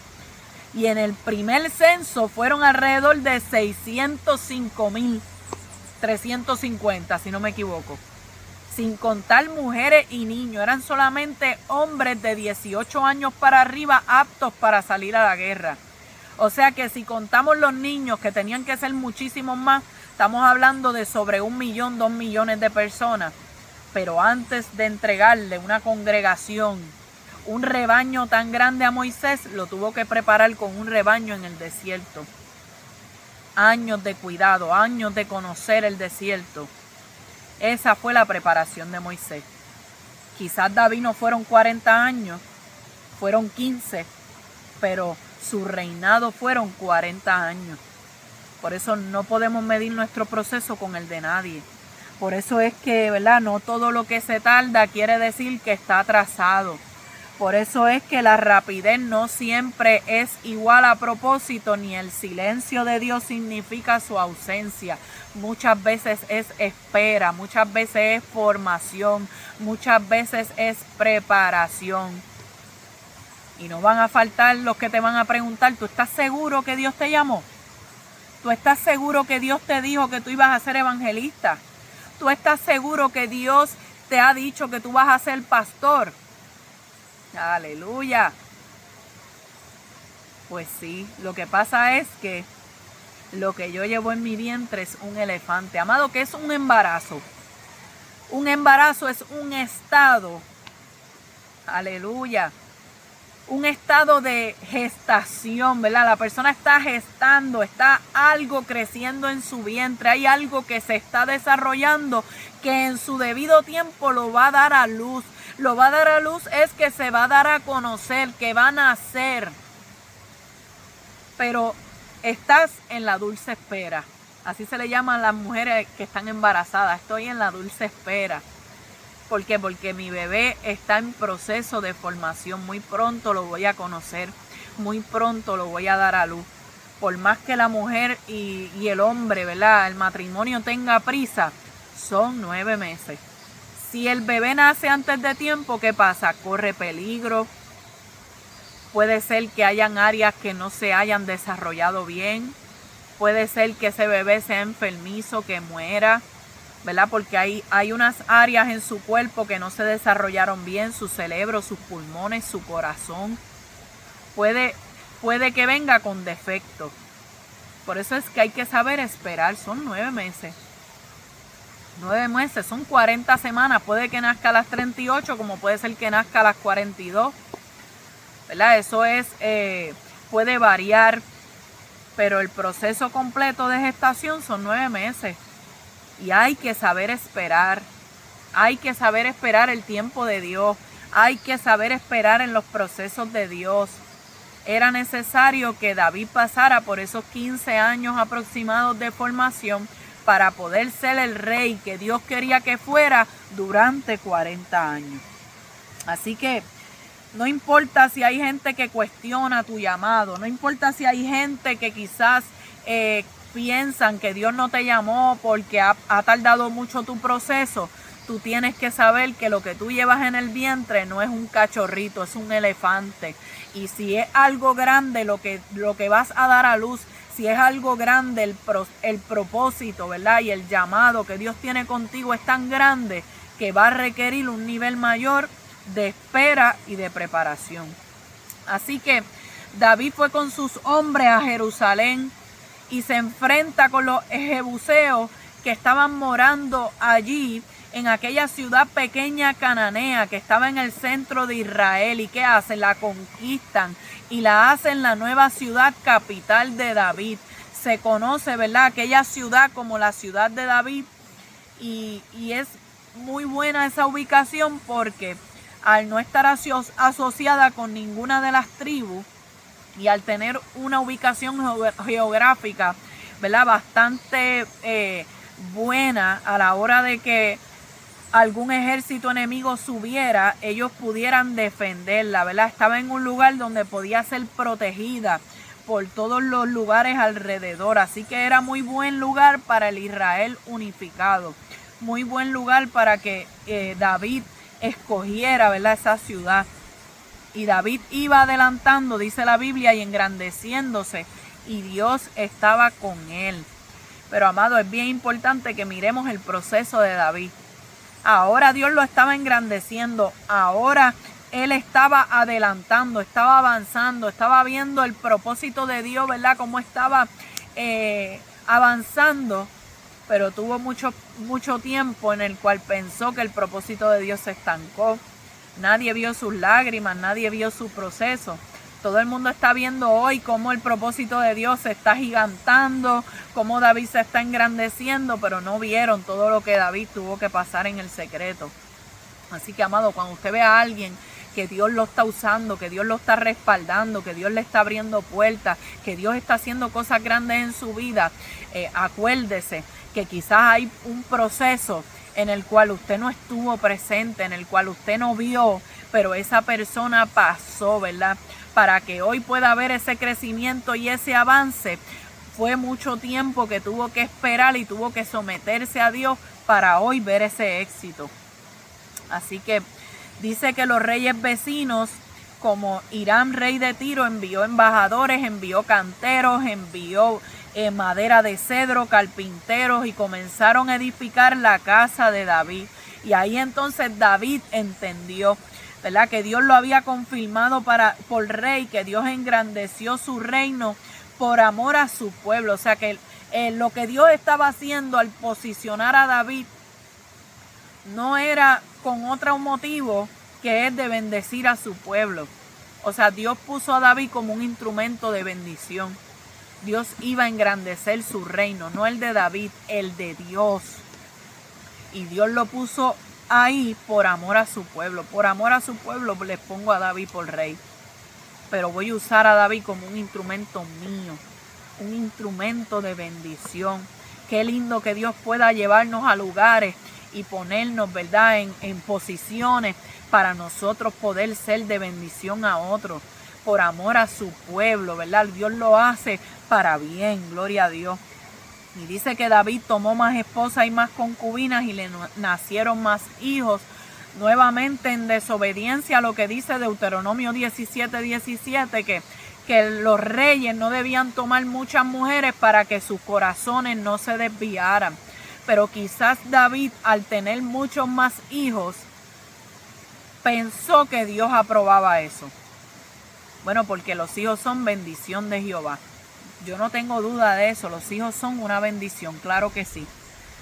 y en el primer censo fueron alrededor de 605.350, si no me equivoco. Sin contar mujeres y niños, eran solamente hombres de 18 años para arriba aptos para salir a la guerra. O sea que si contamos los niños, que tenían que ser muchísimos más, estamos hablando de sobre 1.000.000, 2 millones de personas. Pero antes de entregarle una congregación, un rebaño tan grande a Moisés, lo tuvo que preparar con un rebaño en el desierto. Años de cuidado, años de conocer el desierto. Esa fue la preparación de Moisés. Quizás David no fueron 40 años, fueron 15, pero su reinado fueron 40 años. Por eso no podemos medir nuestro proceso con el de nadie. Por eso es que, ¿verdad?, no todo lo que se tarda quiere decir que está atrasado. Por eso es que la rapidez no siempre es igual a propósito, ni el silencio de Dios significa su ausencia. Muchas veces es espera, muchas veces es formación, muchas veces es preparación. Y no van a faltar los que te van a preguntar, ¿tú estás seguro que Dios te llamó? ¿Tú estás seguro que Dios te dijo que tú ibas a ser evangelista? ¿Tú estás seguro que Dios te ha dicho que tú vas a ser pastor? Aleluya. Pues sí, lo que pasa es que lo que yo llevo en mi vientre es un elefante. Amado, ¿qué es un embarazo? Un embarazo es un estado. Aleluya. un estado de gestación, ¿verdad? La persona está gestando, está algo creciendo en su vientre, hay algo que se está desarrollando que en su debido tiempo lo va a dar a luz. Lo va a dar a luz es que se va a dar a conocer, que va a nacer. Pero estás en la dulce espera. Así se le llama a las mujeres que están embarazadas. Estoy en la dulce espera. ¿Por qué? Porque mi bebé está en proceso de formación. Muy pronto lo voy a conocer. Muy pronto lo voy a dar a luz. Por más que la mujer y el hombre, ¿verdad?, el matrimonio tenga prisa, son 9 meses. Si el bebé nace antes de tiempo, ¿qué pasa? Corre peligro. Puede ser que hayan áreas que no se hayan desarrollado bien. Puede ser que ese bebé sea enfermizo, que muera, ¿verdad? Porque hay unas áreas en su cuerpo que no se desarrollaron bien, su cerebro, sus pulmones, su corazón. Puede que venga con defecto. Por eso es que hay que saber esperar. Son 9 meses. 9 meses, son 40 semanas. Puede que nazca a las 38, como puede ser que nazca a las 42. ¿Verdad? Eso puede variar. Pero el proceso completo de gestación son 9 meses. Y hay que saber esperar. Hay que saber esperar el tiempo de Dios. Hay que saber esperar en los procesos de Dios. Era necesario que David pasara por esos 15 años aproximados de formación para poder ser el rey que Dios quería que fuera durante 40 años. Así que no importa si hay gente que cuestiona tu llamado, no importa si hay gente que quizás piensan que Dios no te llamó porque ha tardado mucho tu proceso. Tú tienes que saber que lo que tú llevas en el vientre no es un cachorrito, es un elefante. Y si es algo grande lo que vas a dar a luz, si es algo grande el propósito, ¿verdad?, y el llamado que Dios tiene contigo es tan grande que va a requerir un nivel mayor de espera y de preparación. Así que David fue con sus hombres a Jerusalén y se enfrenta con los jebuseos que estaban morando allí en aquella ciudad pequeña cananea que estaba en el centro de Israel. ¿Y qué hacen? La conquistan y la hacen la nueva ciudad capital de David. Se conoce, ¿verdad?, aquella ciudad como la ciudad de David, y es muy buena esa ubicación porque al no estar asociada con ninguna de las tribus y al tener una ubicación geográfica, ¿verdad?, bastante buena, a la hora de que algún ejército enemigo subiera, ellos pudieran defenderla, ¿verdad? Estaba en un lugar donde podía ser protegida por todos los lugares alrededor. Así que era muy buen lugar para el Israel unificado. Muy buen lugar para que David escogiera, ¿verdad?, esa ciudad. Y David iba adelantando, dice la Biblia, y engrandeciéndose, y Dios estaba con él. Pero, amado, es bien importante que miremos el proceso de David. Ahora Dios lo estaba engrandeciendo, ahora él estaba adelantando, estaba avanzando, estaba viendo el propósito de Dios, ¿verdad?, cómo estaba avanzando, pero tuvo mucho tiempo en el cual pensó que el propósito de Dios se estancó. Nadie vio sus lágrimas, nadie vio su proceso. Todo el mundo está viendo hoy cómo el propósito de Dios se está gigantando, cómo David se está engrandeciendo, pero no vieron todo lo que David tuvo que pasar en el secreto. Así que, amado, cuando usted ve a alguien que Dios lo está usando, que Dios lo está respaldando, que Dios le está abriendo puertas, que Dios está haciendo cosas grandes en su vida, acuérdese que quizás hay un proceso en el cual usted no estuvo presente, en el cual usted no vio, pero esa persona pasó, ¿verdad? Para que hoy pueda haber ese crecimiento y ese avance, fue mucho tiempo que tuvo que esperar y tuvo que someterse a Dios para hoy ver ese éxito. Así que dice que los reyes vecinos, como Hiram, rey de Tiro, envió embajadores, envió canteros, envió madera de cedro, carpinteros, y comenzaron a edificar la casa de David. Y ahí entonces David entendió, ¿verdad?, que Dios lo había confirmado por rey, que Dios engrandeció su reino por amor a su pueblo. O sea que lo que Dios estaba haciendo al posicionar a David no era con otro motivo que es de bendecir a su pueblo. O sea, Dios puso a David como un instrumento de bendición. Dios iba a engrandecer su reino, no el de David, el de Dios. Y Dios lo puso ahí por amor a su pueblo. Por amor a su pueblo les pongo a David por rey. Pero voy a usar a David como un instrumento mío, un instrumento de bendición. Qué lindo que Dios pueda llevarnos a lugares y ponernos, ¿verdad?, en posiciones para nosotros poder ser de bendición a otros, por amor a su pueblo, ¿verdad? Dios lo hace para bien, gloria a Dios. Y dice que David tomó más esposas y más concubinas y le nacieron más hijos, nuevamente en desobediencia a lo que dice Deuteronomio 17:17, que los reyes no debían tomar muchas mujeres para que sus corazones no se desviaran. Pero quizás David, al tener muchos más hijos, pensó que Dios aprobaba eso. Bueno, porque los hijos son bendición de Jehová. Yo no tengo duda de eso, los hijos son una bendición, claro que sí.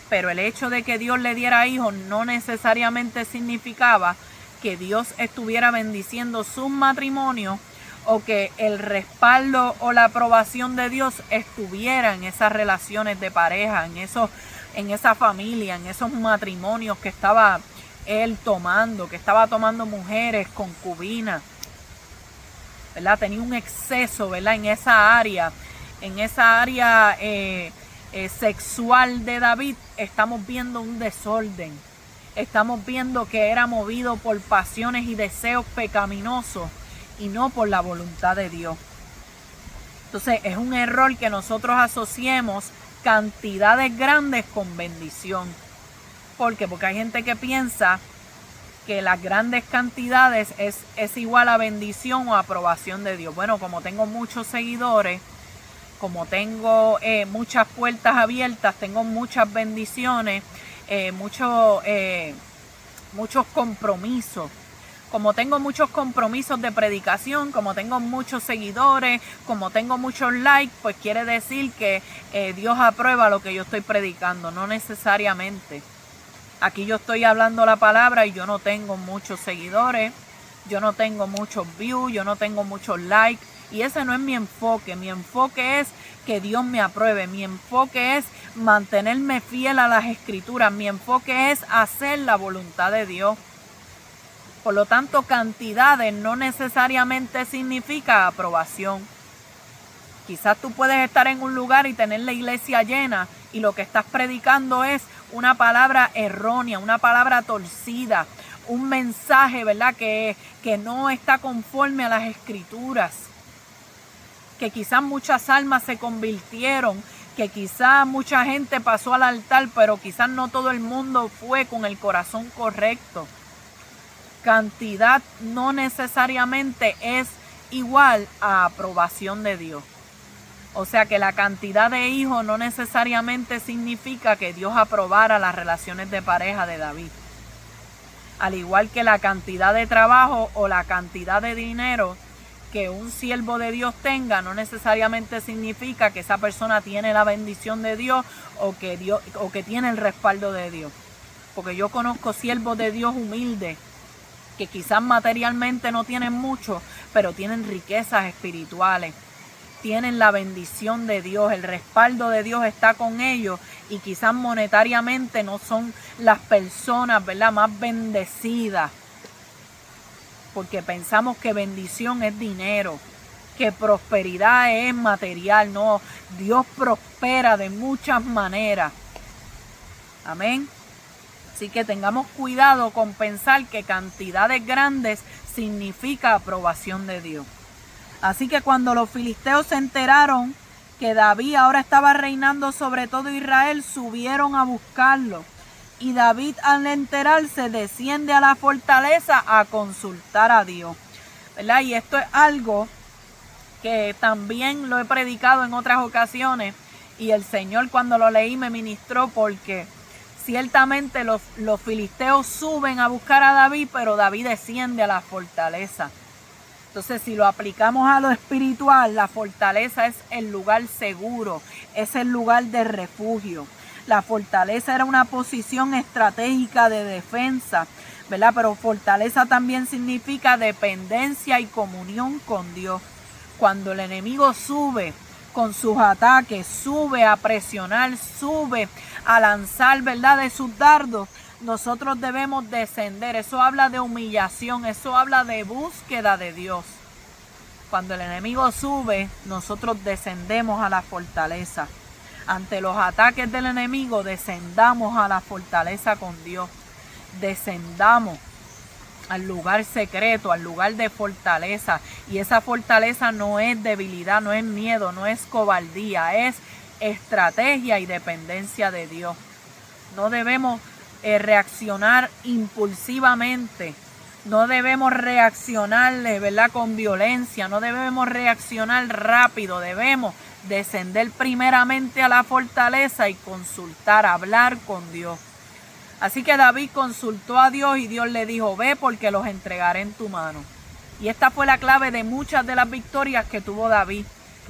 Pero el hecho de que Dios le diera hijos no necesariamente significaba que Dios estuviera bendiciendo sus matrimonios o que el respaldo o la aprobación de Dios estuviera en esas relaciones de pareja, en esa familia, en esos matrimonios que estaba él tomando, que estaba tomando mujeres, concubinas, ¿verdad? Tenía un exceso, ¿verdad?, en esa área sexual de David. Estamos viendo un desorden. Estamos viendo que era movido por pasiones y deseos pecaminosos y no por la voluntad de Dios. Entonces es un error que nosotros asociemos cantidades grandes con bendición. ¿Por qué? Porque hay gente que piensa que las grandes cantidades es igual a bendición o aprobación de Dios. Bueno, como tengo muchos seguidores, como tengo muchas puertas abiertas, tengo muchas bendiciones, muchos compromisos. Como tengo muchos compromisos de predicación, como tengo muchos seguidores, como tengo muchos likes, pues quiere decir que Dios aprueba lo que yo estoy predicando. No necesariamente. Aquí yo estoy hablando la palabra y yo no tengo muchos seguidores, yo no tengo muchos views, yo no tengo muchos likes. Y ese no es mi enfoque. Mi enfoque es que Dios me apruebe. Mi enfoque es mantenerme fiel a las escrituras. Mi enfoque es hacer la voluntad de Dios. Por lo tanto, cantidades no necesariamente significa aprobación. Quizás tú puedes estar en un lugar y tener la iglesia llena y lo que estás predicando es una palabra errónea, una palabra torcida, un mensaje, ¿verdad?, que no está conforme a las escrituras. Que quizás muchas almas se convirtieron, que quizás mucha gente pasó al altar, pero quizás no todo el mundo fue con el corazón correcto. Cantidad no necesariamente es igual a aprobación de Dios. O sea que la cantidad de hijos no necesariamente significa que Dios aprobara las relaciones de pareja de David. Al igual que la cantidad de trabajo o la cantidad de dinero que un siervo de Dios tenga no necesariamente significa que esa persona tiene la bendición de Dios o que tiene el respaldo de Dios. Porque yo conozco siervos de Dios humildes que quizás materialmente no tienen mucho, pero tienen riquezas espirituales. Tienen la bendición de Dios, el respaldo de Dios está con ellos y quizás monetariamente no son las personas, ¿verdad?, más bendecidas. Porque pensamos que bendición es dinero, que prosperidad es material. No, Dios prospera de muchas maneras. Amén. Así que tengamos cuidado con pensar que cantidades grandes significa aprobación de Dios. Así que cuando los filisteos se enteraron que David ahora estaba reinando sobre todo Israel, subieron a buscarlo. Y David, al enterarse, desciende a la fortaleza a consultar a Dios, ¿verdad? Y esto es algo que también lo he predicado en otras ocasiones. Y el Señor, cuando lo leí, me ministró porque ciertamente los filisteos suben a buscar a David, pero David desciende a la fortaleza. Entonces, si lo aplicamos a lo espiritual, la fortaleza es el lugar seguro, es el lugar de refugio. La fortaleza era una posición estratégica de defensa, ¿verdad? Pero fortaleza también significa dependencia y comunión con Dios. Cuando el enemigo sube con sus ataques, sube a presionar, sube a lanzar, ¿verdad?, de sus dardos, nosotros debemos descender. Eso habla de humillación, eso habla de búsqueda de Dios. Cuando el enemigo sube, nosotros descendemos a la fortaleza. Ante los ataques del enemigo, descendamos a la fortaleza con Dios. Descendamos al lugar secreto, al lugar de fortaleza. Y esa fortaleza no es debilidad, no es miedo, no es cobardía, es estrategia y dependencia de Dios. No debemos reaccionar impulsivamente. No debemos reaccionar, ¿verdad?, con violencia. No debemos reaccionar rápido. Debemos descender primeramente a la fortaleza y consultar, hablar con Dios. Así que David consultó a Dios y Dios le dijo: ve, porque los entregaré en tu mano. Y esta fue la clave de muchas de las victorias que tuvo David.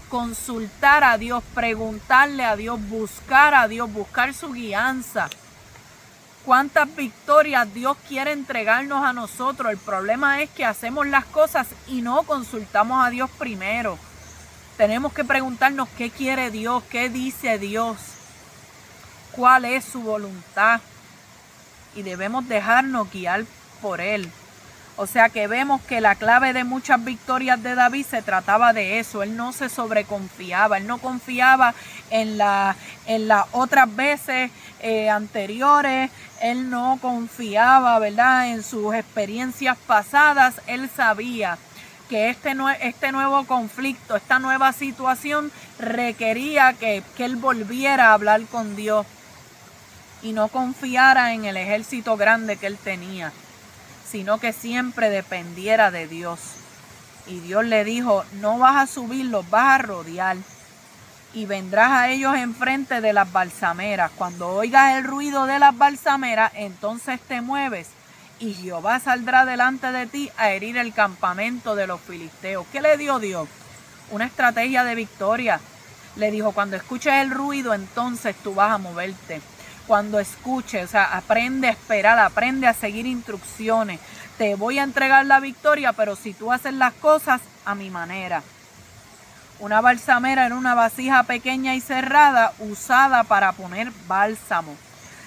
Consultar a Dios, preguntarle a Dios, buscar a Dios, buscar su guianza. ¿Cuántas victorias Dios quiere entregarnos a nosotros? El problema es que hacemos las cosas y no consultamos a Dios primero. Tenemos que preguntarnos qué quiere Dios, qué dice Dios, cuál es su voluntad. Y debemos dejarnos guiar por Él. O sea que vemos que la clave de muchas victorias de David se trataba de eso. Él no se sobreconfiaba, él no confiaba en las otras veces anteriores, él no confiaba, ¿verdad?, en sus experiencias pasadas. Él sabía que este nuevo conflicto, esta nueva situación requería que él volviera a hablar con Dios y no confiara en el ejército grande que él tenía, sino que siempre dependiera de Dios. Y Dios le dijo: no vas a subir, los vas a rodear y vendrás a ellos enfrente de las balsameras. Cuando oigas el ruido de las balsameras, entonces te mueves y Jehová saldrá delante de ti a herir el campamento de los filisteos. ¿Qué le dio Dios? Una estrategia de victoria. Le dijo: cuando escuches el ruido, entonces tú vas a moverte. Cuando escuches, o sea, aprende a esperar, aprende a seguir instrucciones. Te voy a entregar la victoria, pero si tú haces las cosas a mi manera. Una balsamera era una vasija pequeña y cerrada usada para poner bálsamo.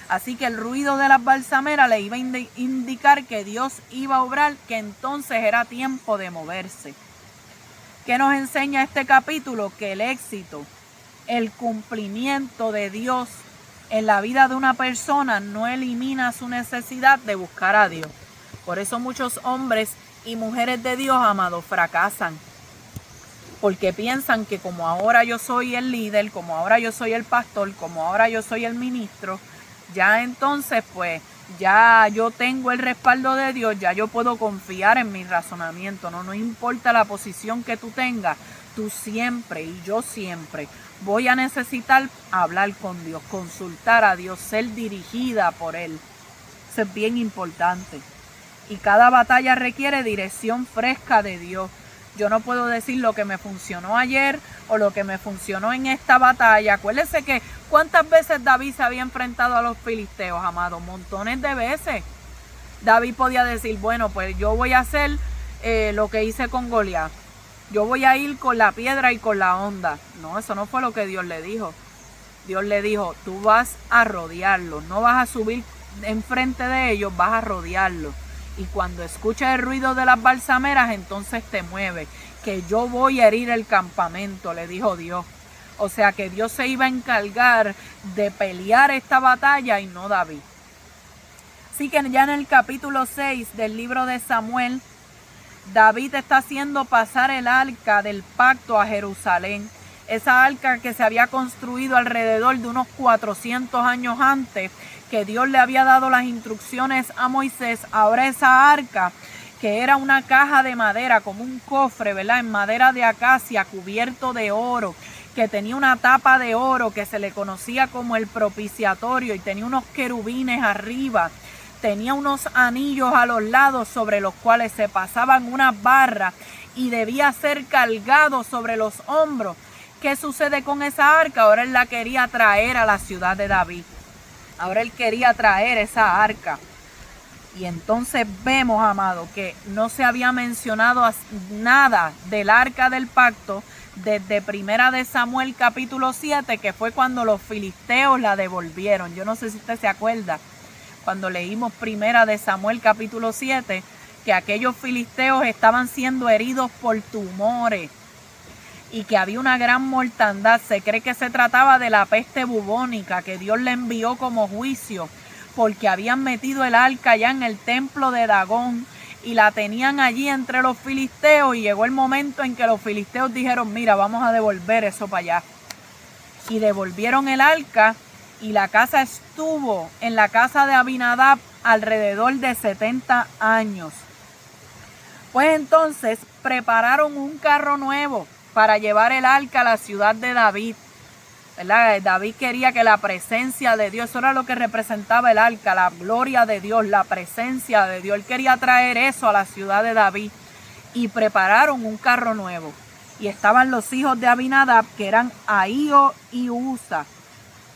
Así que el ruido de las balsameras le iba a indicar que Dios iba a obrar, que entonces era tiempo de moverse. ¿Qué nos enseña este capítulo? Que el éxito, el cumplimiento de Dios en la vida de una persona no elimina su necesidad de buscar a Dios. Por eso muchos hombres y mujeres de Dios, amados, fracasan. Porque piensan que como ahora yo soy el líder, como ahora yo soy el pastor, como ahora yo soy el ministro, ya entonces pues ya yo tengo el respaldo de Dios, ya yo puedo confiar en mi razonamiento. No importa la posición que tú tengas, tú siempre y yo siempre voy a necesitar hablar con Dios, consultar a Dios, ser dirigida por Él. Eso es bien importante. Y cada batalla requiere dirección fresca de Dios. Yo no puedo decir lo que me funcionó ayer o lo que me funcionó en esta batalla. Acuérdense que ¿cuántas veces David se había enfrentado a los filisteos, amados? Montones de veces. David podía decir: bueno, pues yo voy a hacer lo que hice con Goliat. Yo voy a ir con la piedra y con la honda. No, eso no fue lo que Dios le dijo. Dios le dijo: tú vas a rodearlos, no vas a subir enfrente de ellos, vas a rodearlos. Y cuando escuches el ruido de las balsameras, entonces te mueves, que yo voy a herir el campamento, le dijo Dios. O sea que Dios se iba a encargar de pelear esta batalla y no David. Así que ya en el capítulo 6 del libro de Samuel, David está haciendo pasar el arca del pacto a Jerusalén. Esa arca que se había construido alrededor de unos 400 años antes, que Dios le había dado las instrucciones a Moisés. Ahora esa arca, que era una caja de madera, como un cofre, ¿verdad?, en madera de acacia, cubierto de oro, que tenía una tapa de oro que se le conocía como el propiciatorio y tenía unos querubines arriba. Tenía unos anillos a los lados sobre los cuales se pasaban unas barras y debía ser cargado sobre los hombros. ¿Qué sucede con esa arca? Ahora él la quería traer a la ciudad de David. Ahora él quería traer esa arca. Y entonces vemos, amado, que no se había mencionado nada del arca del pacto desde Primera de Samuel capítulo 7, que fue cuando los filisteos la devolvieron. Yo no sé si usted se acuerda, cuando leímos Primera de Samuel capítulo 7, que aquellos filisteos estaban siendo heridos por tumores y que había una gran mortandad. Se cree que se trataba de la peste bubónica que Dios le envió como juicio, porque habían metido el arca ya en el templo de Dagón y la tenían allí entre los filisteos, y llegó el momento en que los filisteos dijeron: mira, vamos a devolver eso para allá. Y devolvieron el arca, y la casa estuvo en la casa de Abinadab alrededor de 70 años. Pues entonces prepararon un carro nuevo para llevar el arca a la ciudad de David, ¿verdad? David quería que la presencia de Dios, eso era lo que representaba el arca, la gloria de Dios, la presencia de Dios. Él quería traer eso a la ciudad de David, y prepararon un carro nuevo. Y estaban los hijos de Abinadab, que eran Ahío y Usa.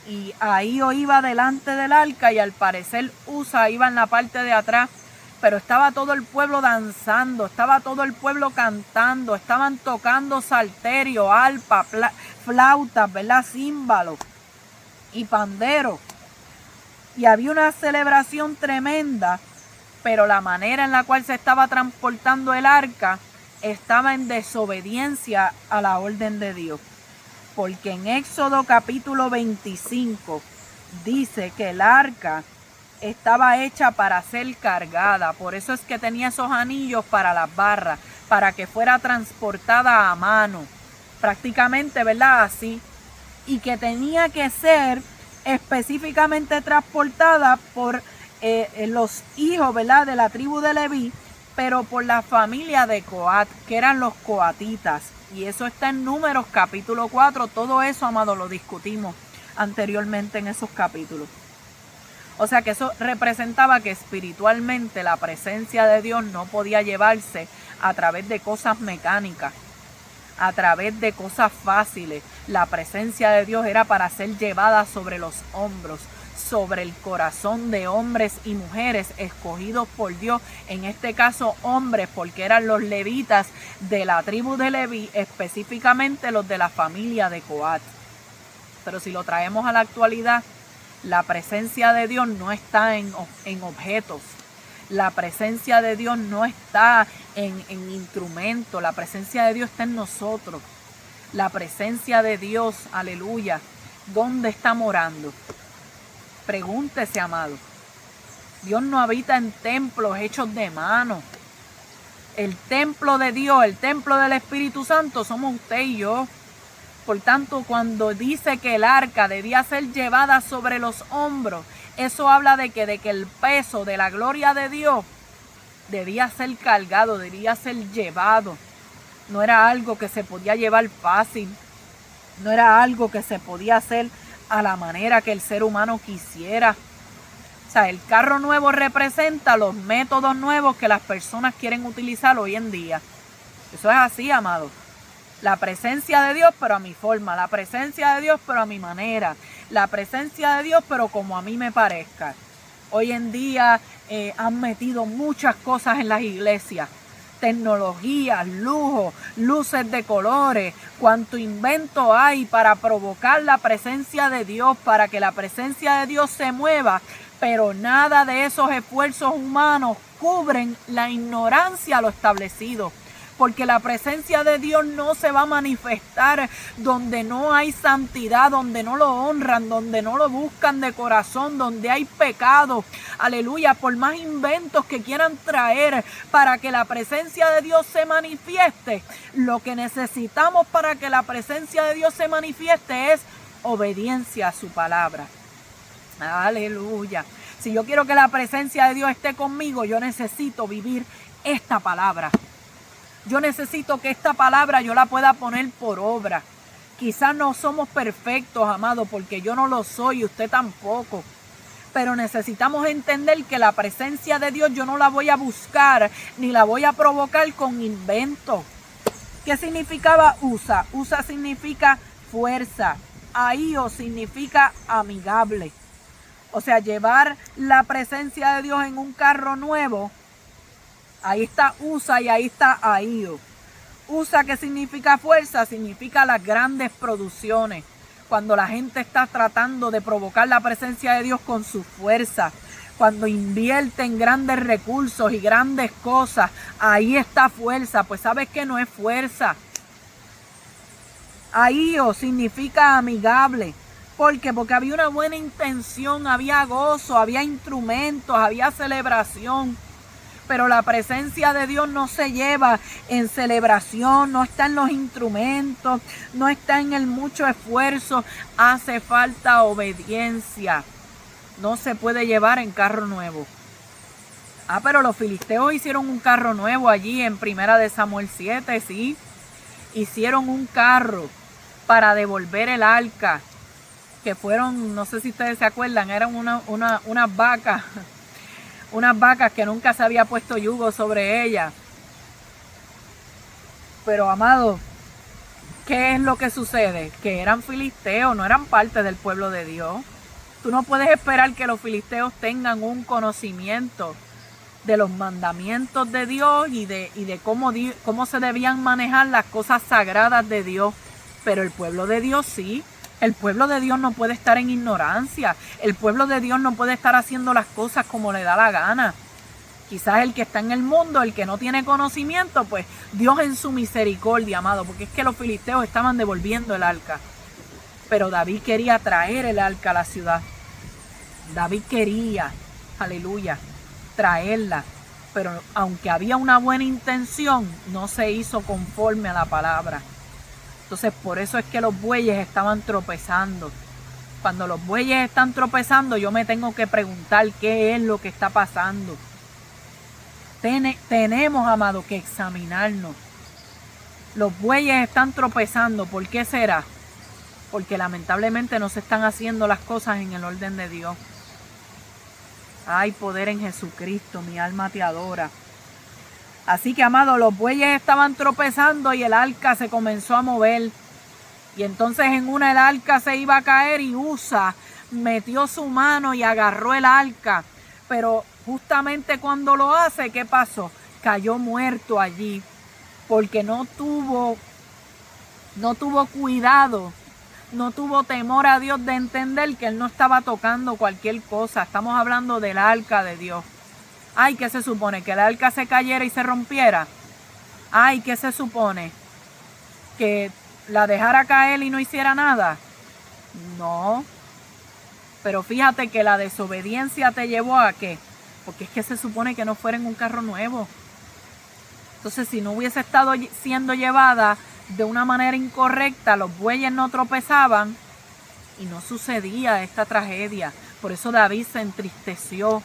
Y Ahío iba delante del arca, y al parecer Usa iba en la parte de atrás. Pero estaba todo el pueblo danzando, estaba todo el pueblo cantando, estaban tocando salterio, arpa, flautas, ¿verdad? Címbalos y panderos. Y había una celebración tremenda, pero la manera en la cual se estaba transportando el arca estaba en desobediencia a la orden de Dios. Porque en Éxodo capítulo 25 dice que el arca estaba hecha para ser cargada. Por eso es que tenía esos anillos para las barras, para que fuera transportada a mano, prácticamente, ¿verdad? Así. Y que tenía que ser específicamente transportada por los hijos, ¿verdad?, de la tribu de Leví, pero por la familia de Coat, que eran los coatitas. Y eso está en Números capítulo 4. Todo eso, amado, lo discutimos anteriormente en esos capítulos. O sea que eso representaba que espiritualmente la presencia de Dios no podía llevarse a través de cosas mecánicas, a través de cosas fáciles. La presencia de Dios era para ser llevada sobre los hombros, sobre el corazón de hombres y mujeres escogidos por Dios. En este caso hombres, porque eran los levitas de la tribu de Leví, específicamente los de la familia de Coat. Pero si lo traemos a la actualidad, la presencia de Dios no está en objetos. La presencia de Dios no está en instrumentos. La presencia de Dios está en nosotros. La presencia de Dios, aleluya, ¿dónde está morando? Pregúntese, amado. Dios no habita en templos hechos de mano. El templo de Dios, el templo del Espíritu Santo, somos usted y yo. Por tanto, cuando dice que el arca debía ser llevada sobre los hombros, eso habla de que el peso de la gloria de Dios debía ser cargado, debía ser llevado. No era algo que se podía llevar fácil, no era algo que se podía hacer a la manera que el ser humano quisiera. O sea, el carro nuevo representa los métodos nuevos que las personas quieren utilizar hoy en día. Eso es así, amado. La presencia de Dios, pero a mi forma. La presencia de Dios, pero a mi manera. La presencia de Dios, pero como a mí me parezca. Hoy en día han metido muchas cosas en las iglesias. Tecnologías, lujo, luces de colores. Cuánto invento hay para provocar la presencia de Dios, para que la presencia de Dios se mueva. Pero nada de esos esfuerzos humanos cubren la ignorancia a lo establecido. Porque la presencia de Dios no se va a manifestar donde no hay santidad, donde no lo honran, donde no lo buscan de corazón, donde hay pecado. Aleluya, por más inventos que quieran traer para que la presencia de Dios se manifieste, lo que necesitamos para que la presencia de Dios se manifieste es obediencia a su palabra. Aleluya. Si yo quiero que la presencia de Dios esté conmigo, yo necesito vivir esta palabra. Yo necesito que esta palabra yo la pueda poner por obra. Quizás no somos perfectos, amado, porque yo no lo soy y usted tampoco. Pero necesitamos entender que la presencia de Dios yo no la voy a buscar ni la voy a provocar con inventos. ¿Qué significaba Usa? Usa significa fuerza. Ahío significa amigable. O sea, llevar la presencia de Dios en un carro nuevo. Ahí está Usa y ahí está Ahío. Usa, ¿qué significa fuerza? Significa las grandes producciones. Cuando la gente está tratando de provocar la presencia de Dios con su fuerza. Cuando invierte en grandes recursos y grandes cosas. Ahí está fuerza. Pues ¿sabes qué? No es fuerza. Ahío significa amigable. ¿Por qué? Porque había una buena intención, había gozo, había instrumentos, había celebración. Pero la presencia de Dios no se lleva en celebración, no está en los instrumentos, no está en el mucho esfuerzo. Hace falta obediencia. No se puede llevar en carro nuevo. Pero los filisteos hicieron un carro nuevo allí en 1 Samuel 7, sí. Hicieron un carro para devolver el arca. Que fueron, no sé si ustedes se acuerdan, eran unas vacas. Unas vacas que nunca se había puesto yugo sobre ellas. Pero, amado, ¿qué es lo que sucede? Que eran filisteos, no eran parte del pueblo de Dios. Tú no puedes esperar que los filisteos tengan un conocimiento de los mandamientos de Dios y de cómo se debían manejar las cosas sagradas de Dios. Pero el pueblo de Dios sí. El pueblo de Dios no puede estar en ignorancia. El pueblo de Dios no puede estar haciendo las cosas como le da la gana. Quizás el que está en el mundo, el que no tiene conocimiento, pues Dios en su misericordia, amado, porque es que los filisteos estaban devolviendo el arca. Pero David quería traer el arca a la ciudad. David quería, aleluya, traerla. Pero aunque había una buena intención, no se hizo conforme a la palabra. Entonces, por eso es que los bueyes estaban tropezando. Cuando los bueyes están tropezando, yo me tengo que preguntar qué es lo que está pasando. Tenemos, amado, que examinarnos. Los bueyes están tropezando. ¿Por qué será? Porque lamentablemente no se están haciendo las cosas en el orden de Dios. Hay poder en Jesucristo, mi alma te adora. Así que, amado, los bueyes estaban tropezando y el arca se comenzó a mover. Y entonces en una el arca se iba a caer y Usa metió su mano y agarró el arca. Pero justamente cuando lo hace, ¿qué pasó? Cayó muerto allí. Porque no tuvo cuidado, no tuvo temor a Dios de entender que él no estaba tocando cualquier cosa. Estamos hablando del arca de Dios. Ay, ¿qué se supone? ¿Que el arca se cayera y se rompiera? Ay, ¿qué se supone? ¿Que la dejara caer y no hiciera nada? No. Pero fíjate que la desobediencia te llevó a ¿qué? Porque es que se supone que no fuera en un carro nuevo. Entonces, si no hubiese estado siendo llevada de una manera incorrecta, los bueyes no tropezaban y no sucedía esta tragedia. Por eso David se entristeció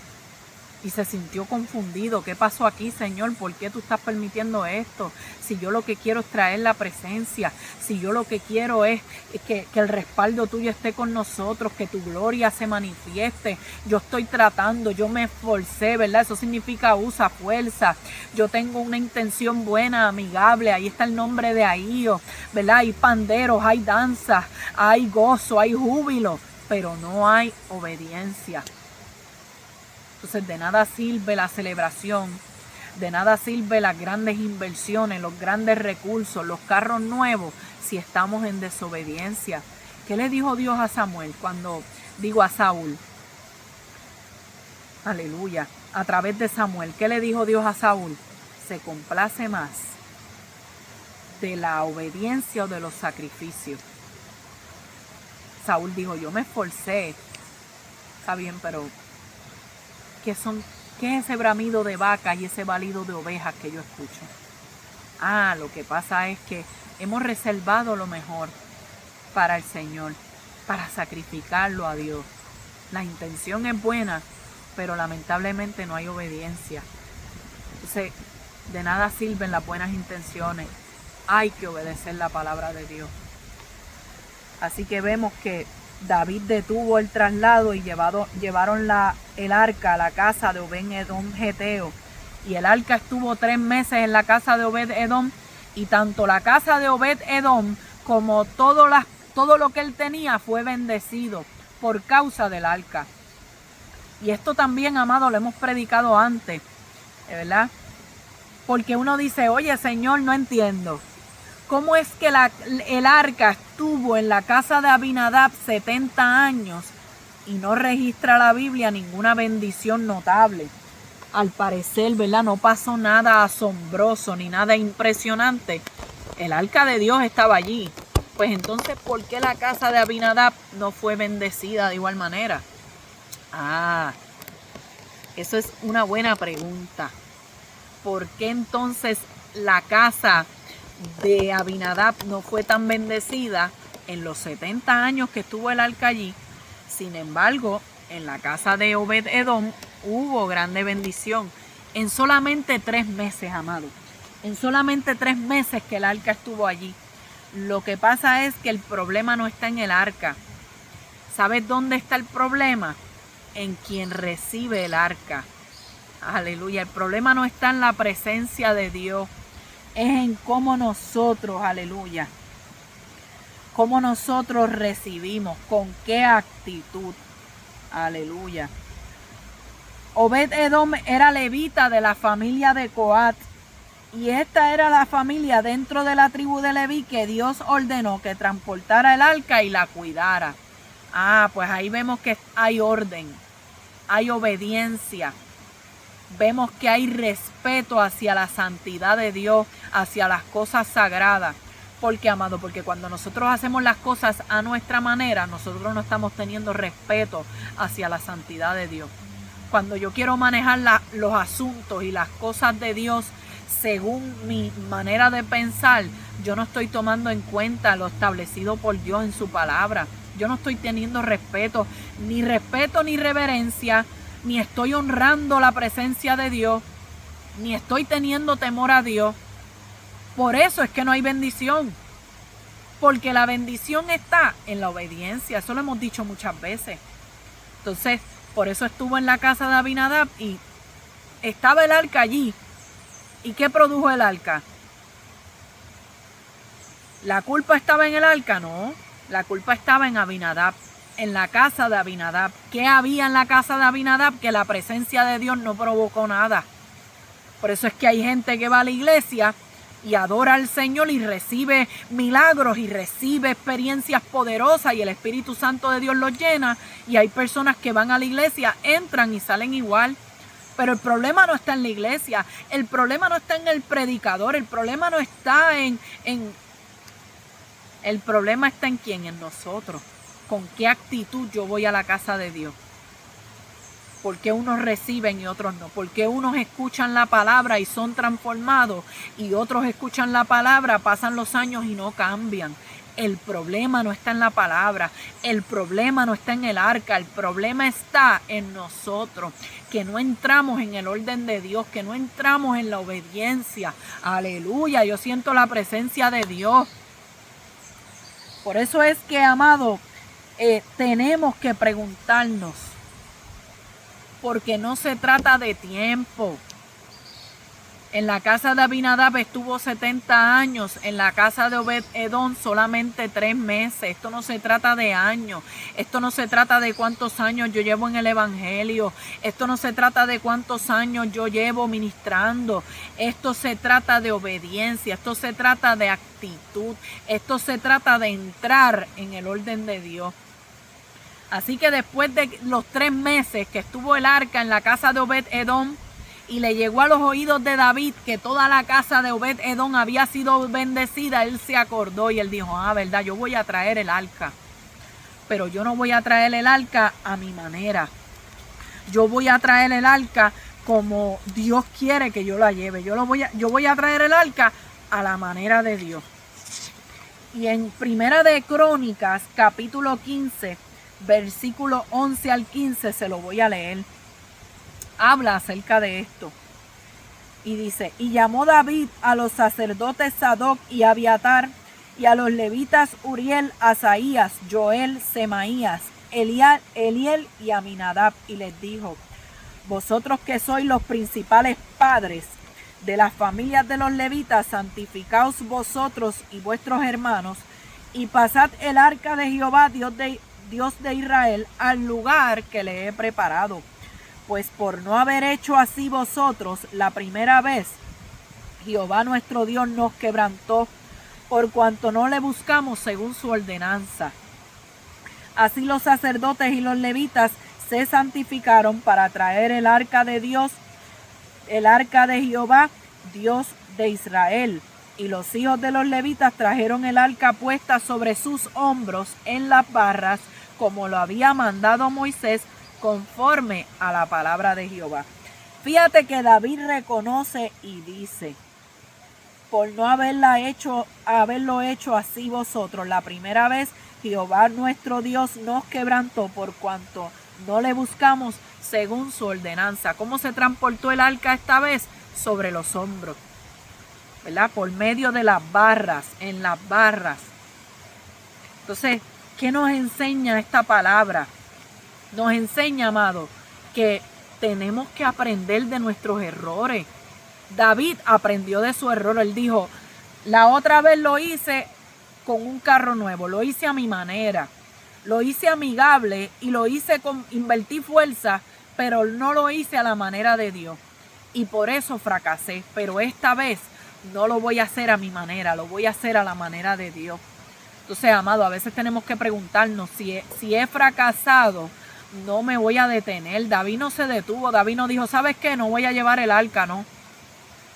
y se sintió confundido. ¿Qué pasó aquí, Señor? ¿Por qué tú estás permitiendo esto? Si yo lo que quiero es traer la presencia, si yo lo que quiero es que el respaldo tuyo esté con nosotros, que tu gloria se manifieste. Yo estoy tratando, yo me esforcé, ¿verdad? Eso significa usa fuerza. Yo tengo una intención buena, amigable. Ahí está el nombre de Ahío, ¿verdad? Hay panderos, hay danzas, hay gozo, hay júbilo, pero no hay obediencia. Entonces de nada sirve la celebración, de nada sirve las grandes inversiones, los grandes recursos, los carros nuevos, si estamos en desobediencia. ¿Qué le dijo Dios a Samuel a Saúl? Aleluya, a través de Samuel. ¿Qué le dijo Dios a Saúl? Se complace más de la obediencia o de los sacrificios. Saúl dijo, yo me esforcé. Está bien, pero ¿qué es ese bramido de vacas y ese balido de ovejas que yo escucho? Lo que pasa es que hemos reservado lo mejor para el Señor, para sacrificarlo a Dios. La intención es buena, pero lamentablemente no hay obediencia. Entonces, de nada sirven las buenas intenciones. Hay que obedecer la palabra de Dios. Así que vemos que David detuvo el traslado y llevaron el arca a la casa de Obed-Edom Geteo. Y el arca estuvo 3 meses en la casa de Obed-Edom. Y tanto la casa de Obed-Edom como todo lo que él tenía fue bendecido por causa del arca. Y esto también, amado, lo hemos predicado antes, ¿verdad? Porque uno dice, oye, Señor, no entiendo. ¿Cómo es que el arca estuvo en la casa de Abinadab 70 años y no registra la Biblia ninguna bendición notable? Al parecer, ¿verdad? No pasó nada asombroso ni nada impresionante. El arca de Dios estaba allí. Pues entonces, ¿por qué la casa de Abinadab no fue bendecida de igual manera? Eso es una buena pregunta. ¿Por qué entonces la casa de Abinadab no fue tan bendecida en los 70 años que estuvo el arca allí? Sin embargo, en la casa de Obed-Edom hubo grande bendición. En solamente 3 meses, amado. En solamente 3 meses que el arca estuvo allí. Lo que pasa es que el problema no está en el arca. ¿Sabes dónde está el problema? En quien recibe el arca. Aleluya. El problema no está en la presencia de Dios. Es en cómo nosotros, aleluya, cómo nosotros recibimos, con qué actitud. Aleluya. Obed-Edom era levita de la familia de Coat. Y esta era la familia dentro de la tribu de Leví que Dios ordenó que transportara el arca y la cuidara. Pues ahí vemos que hay orden, hay obediencia. Vemos que hay respeto hacia la santidad de Dios, hacia las cosas sagradas. ¿Por qué, amado? Porque cuando nosotros hacemos las cosas a nuestra manera, nosotros no estamos teniendo respeto hacia la santidad de Dios. Cuando yo quiero manejar los asuntos y las cosas de Dios según mi manera de pensar, yo no estoy tomando en cuenta lo establecido por Dios en su palabra. Yo no estoy teniendo respeto ni reverencia, ni estoy honrando la presencia de Dios, ni estoy teniendo temor a Dios. Por eso es que no hay bendición. Porque la bendición está en la obediencia. Eso lo hemos dicho muchas veces. Entonces, por eso estuvo en la casa de Abinadab y estaba el arca allí. ¿Y qué produjo el arca? ¿La culpa estaba en el arca? No. La culpa estaba en Abinadab. En la casa de Abinadab. ¿Qué había en la casa de Abinadab? Que la presencia de Dios no provocó nada. Por eso es que hay gente que va a la iglesia y adora al Señor y recibe milagros y recibe experiencias poderosas y el Espíritu Santo de Dios los llena. Y hay personas que van a la iglesia, entran y salen igual. Pero el problema no está en la iglesia. El problema no está en el predicador. El problema no está el problema está en quién, en nosotros. ¿Con qué actitud yo voy a la casa de Dios? ¿Por qué unos reciben y otros no? ¿Por qué unos escuchan la palabra y son transformados y otros escuchan la palabra, pasan los años y no cambian? El problema no está en la palabra, el problema no está en el arca, el problema está en nosotros, que no entramos en el orden de Dios, que no entramos en la obediencia. Aleluya, yo siento la presencia de Dios. Por eso es que, amado, tenemos que preguntarnos, porque no se trata de tiempo. En la casa de Abinadab estuvo 70 años, en la casa de Obed-Edom solamente 3 meses. Esto no se trata de años, esto no se trata de cuántos años yo llevo en el evangelio, esto no se trata de cuántos años yo llevo ministrando, esto se trata de obediencia, esto se trata de actitud, esto se trata de entrar en el orden de Dios. Así que después de los 3 meses que estuvo el arca en la casa de Obed-Edom, y le llegó a los oídos de David que toda la casa de Obed-Edom había sido bendecida, él se acordó y él dijo, verdad, yo voy a traer el arca. Pero yo no voy a traer el arca a mi manera. Yo voy a traer el arca como Dios quiere que yo la lleve. Yo voy a traer el arca a la manera de Dios. Y en Primera de Crónicas, capítulo 15, versículo 11 al 15, se lo voy a leer. Habla acerca de esto. Y dice, y llamó David a los sacerdotes Sadoc y Abiatar, y a los levitas Uriel, Asaías, Joel, Semaías, Eliel y Aminadab, y les dijo, vosotros que sois los principales padres de las familias de los levitas, santificaos vosotros y vuestros hermanos, y pasad el arca de Jehová, Dios de Israel, al lugar que le he preparado. Pues por no haber hecho así vosotros la primera vez, Jehová nuestro Dios nos quebrantó, por cuanto no le buscamos según su ordenanza. Así los sacerdotes y los levitas se santificaron para traer el arca de Dios, el arca de Jehová, Dios de Israel. Y los hijos de los levitas trajeron el arca puesta sobre sus hombros en las barras, como lo había mandado Moisés, conforme a la palabra de Jehová. Fíjate que David reconoce y dice: por no haberlo hecho así vosotros la primera vez, Jehová nuestro Dios nos quebrantó, por cuanto no le buscamos según su ordenanza. ¿Cómo se transportó el arca esta vez? Sobre los hombros, ¿verdad? Por medio de las barras, en las barras. Entonces, ¿qué nos enseña esta palabra? Nos enseña, amado, que tenemos que aprender de nuestros errores. David aprendió de su error. Él dijo: la otra vez lo hice con un carro nuevo, lo hice a mi manera, lo hice amigable y lo hice invertí fuerza, pero no lo hice a la manera de Dios. Y por eso fracasé. Pero esta vez no lo voy a hacer a mi manera, lo voy a hacer a la manera de Dios. Entonces, amado, a veces tenemos que preguntarnos si he fracasado. No me voy a detener. David no se detuvo. David no dijo: ¿sabes qué? No voy a llevar el arca, no.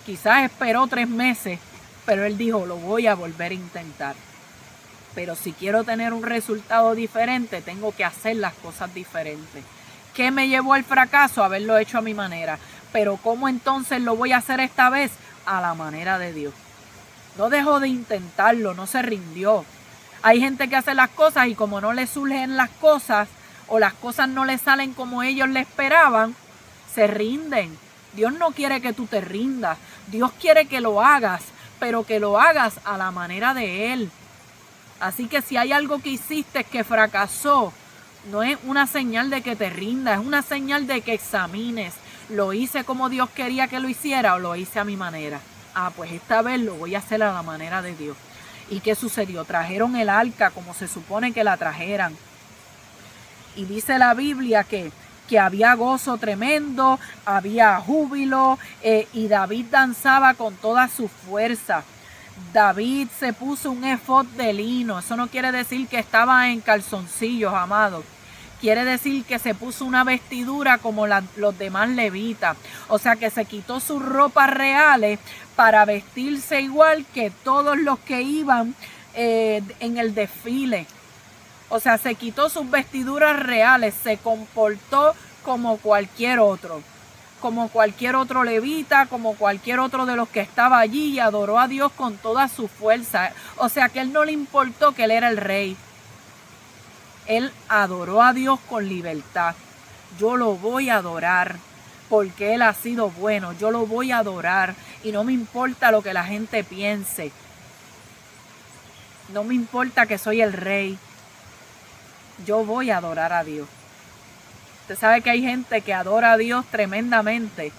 Quizás esperó 3 meses, pero él dijo: lo voy a volver a intentar. Pero si quiero tener un resultado diferente, tengo que hacer las cosas diferentes. ¿Qué me llevó al fracaso? Haberlo hecho a mi manera. Pero ¿cómo entonces lo voy a hacer esta vez? A la manera de Dios. No dejó de intentarlo, no se rindió. Hay gente que hace las cosas y como no le surgen las cosas, o las cosas no le salen como ellos le esperaban, se rinden. Dios no quiere que tú te rindas. Dios quiere que lo hagas, pero que lo hagas a la manera de Él. Así que si hay algo que hiciste que fracasó, no es una señal de que te rindas, es una señal de que examines. ¿Lo hice como Dios quería que lo hiciera o lo hice a mi manera? Pues esta vez lo voy a hacer a la manera de Dios. ¿Y qué sucedió? Trajeron el arca como se supone que la trajeran. Y dice la Biblia que había gozo tremendo, había júbilo, y David danzaba con toda su fuerza. David se puso un efod de lino. Eso no quiere decir que estaba en calzoncillos, amado. Quiere decir que se puso una vestidura como los demás levitas. O sea que se quitó sus ropas reales para vestirse igual que todos los que iban en el desfile. O sea, se quitó sus vestiduras reales, se comportó como cualquier otro levita, como cualquier otro de los que estaba allí, y adoró a Dios con toda su fuerza. O sea, que él no le importó que él era el rey. Él adoró a Dios con libertad. Yo lo voy a adorar porque Él ha sido bueno. Yo lo voy a adorar y no me importa lo que la gente piense. No me importa que soy el rey. Yo voy a adorar a Dios. Usted sabe que hay gente que adora a Dios tremendamente,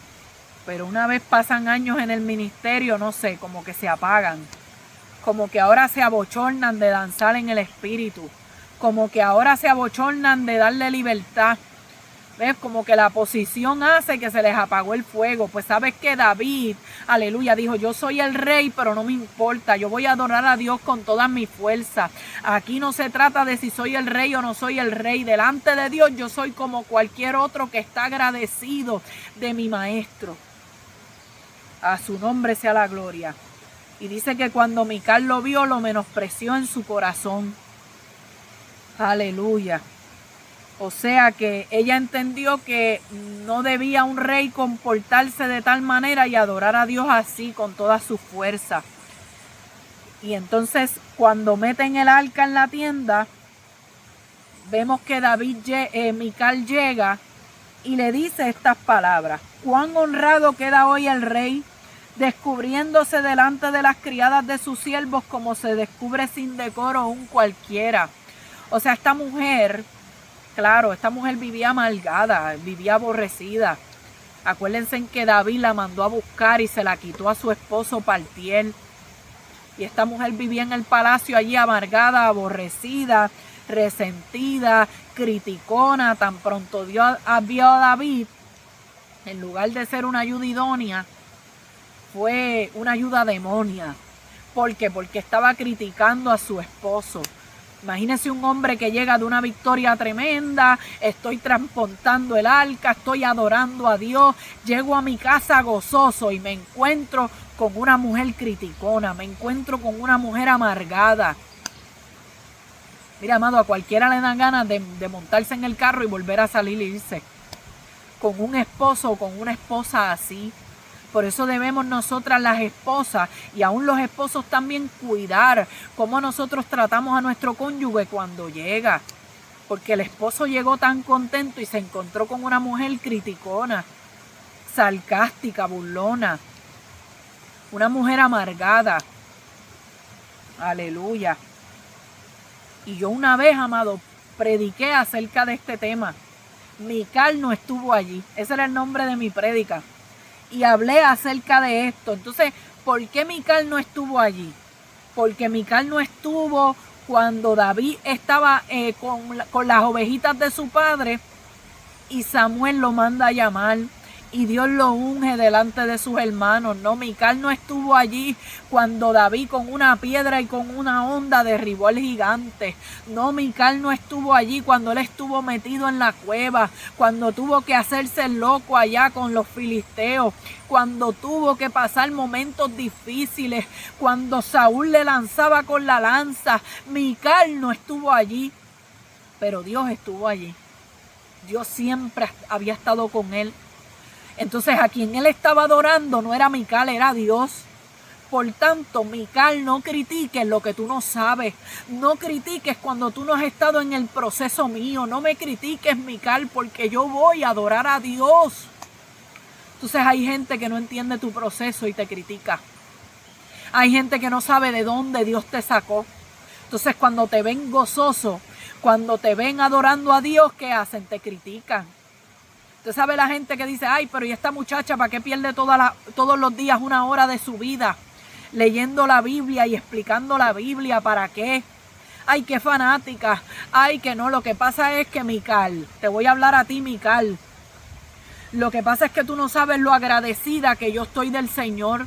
pero una vez pasan años en el ministerio, no sé, como que se apagan. Como que ahora se abochornan de danzar en el espíritu. Como que ahora se abochornan de darle libertad. ¿Ves? Como que la posición hace que se les apagó el fuego. Pues sabes que David, aleluya, dijo: yo soy el rey, pero no me importa. Yo voy a adorar a Dios con toda mi fuerza. Aquí no se trata de si soy el rey o no soy el rey. Delante de Dios yo soy como cualquier otro que está agradecido de mi maestro. A su nombre sea la gloria. Y dice que cuando Mical lo vio, lo menospreció en su corazón. Aleluya. O sea que ella entendió que no debía un rey comportarse de tal manera y adorar a Dios así con toda su fuerza. Y entonces cuando meten el arca en la tienda, vemos que Mical llega y le dice estas palabras: cuán honrado queda hoy el rey, descubriéndose delante de las criadas de sus siervos como se descubre sin decoro un cualquiera. O sea, esta mujer vivía amargada, vivía aborrecida. Acuérdense en que David la mandó a buscar y se la quitó a su esposo Paltiel. Y esta mujer vivía en el palacio allí amargada, aborrecida, resentida, criticona. Tan pronto vio a David, en lugar de ser una ayuda idónea, fue una ayuda demonia. ¿Por qué? Porque estaba criticando a su esposo. Imagínese un hombre que llega de una victoria tremenda, estoy transportando el arca, estoy adorando a Dios, llego a mi casa gozoso y me encuentro con una mujer criticona, me encuentro con una mujer amargada. Mira, amado, a cualquiera le dan ganas de montarse en el carro y volver a salir e irse. Con un esposo o con una esposa así. Por eso debemos nosotras las esposas y aún los esposos también cuidar cómo nosotros tratamos a nuestro cónyuge cuando llega. Porque el esposo llegó tan contento y se encontró con una mujer criticona, sarcástica, burlona. Una mujer amargada. Aleluya. Y yo una vez, amado, prediqué acerca de este tema. Mical no estuvo allí. Ese era el nombre de mi prédica. Y hablé acerca de esto. Entonces, ¿por qué Mical no estuvo allí? Porque Mical no estuvo cuando David estaba con las ovejitas de su padre y Samuel lo manda a llamar y Dios lo unge delante de sus hermanos. No, Mical no estuvo allí cuando David con una piedra y con una honda derribó al gigante. No, Mical no estuvo allí cuando él estuvo metido en la cueva, cuando tuvo que hacerse loco allá con los filisteos, cuando tuvo que pasar momentos difíciles, cuando Saúl le lanzaba con la lanza. Mical no estuvo allí, pero Dios estuvo allí. Dios siempre había estado con él. Entonces a quien él estaba adorando no era Mical, era Dios. Por tanto, Mical, no critiques lo que tú no sabes. No critiques cuando tú no has estado en el proceso mío. No me critiques, Mical, porque yo voy a adorar a Dios. Entonces hay gente que no entiende tu proceso y te critica. Hay gente que no sabe de dónde Dios te sacó. Entonces cuando te ven gozoso, cuando te ven adorando a Dios, ¿qué hacen? Te critican. Usted sabe la gente que dice, ay, pero ¿y esta muchacha para qué pierde todos los días una hora de su vida leyendo la Biblia y explicando la Biblia? ¿Para qué? Ay, qué fanática. Ay, que no. Lo que pasa es que, Mical, te voy a hablar a ti, Mical. Lo que pasa es que tú no sabes lo agradecida que yo estoy del Señor.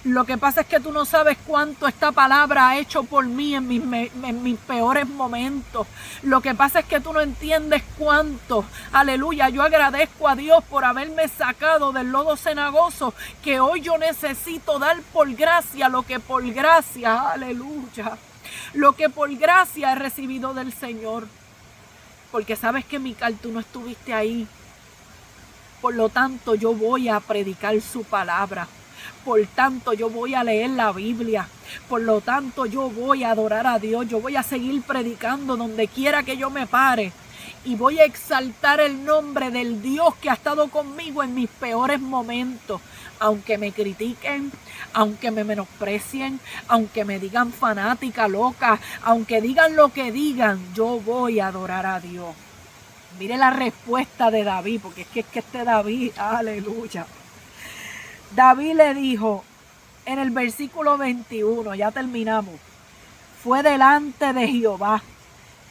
Lo que pasa es que tú no sabes cuánto esta palabra ha hecho por mí en mis peores momentos. Lo que pasa es que tú no entiendes cuánto, aleluya, yo agradezco a Dios por haberme sacado del lodo cenagoso, que hoy yo necesito dar por gracia lo que por gracia, aleluya, lo que por gracia he recibido del Señor. Porque sabes que, Mical, tú no estuviste ahí. Por lo tanto, yo voy a predicar su palabra. Por tanto, yo voy a leer la Biblia. Por lo tanto, yo voy a adorar a Dios. Yo voy a seguir predicando donde quiera que yo me pare. Y voy a exaltar el nombre del Dios que ha estado conmigo en mis peores momentos. Aunque me critiquen, aunque me menosprecien, aunque me digan fanática, loca, aunque digan lo que digan, yo voy a adorar a Dios. Mire la respuesta de David, porque es que este David, aleluya. David le dijo en el versículo 21, ya terminamos, fue delante de Jehová,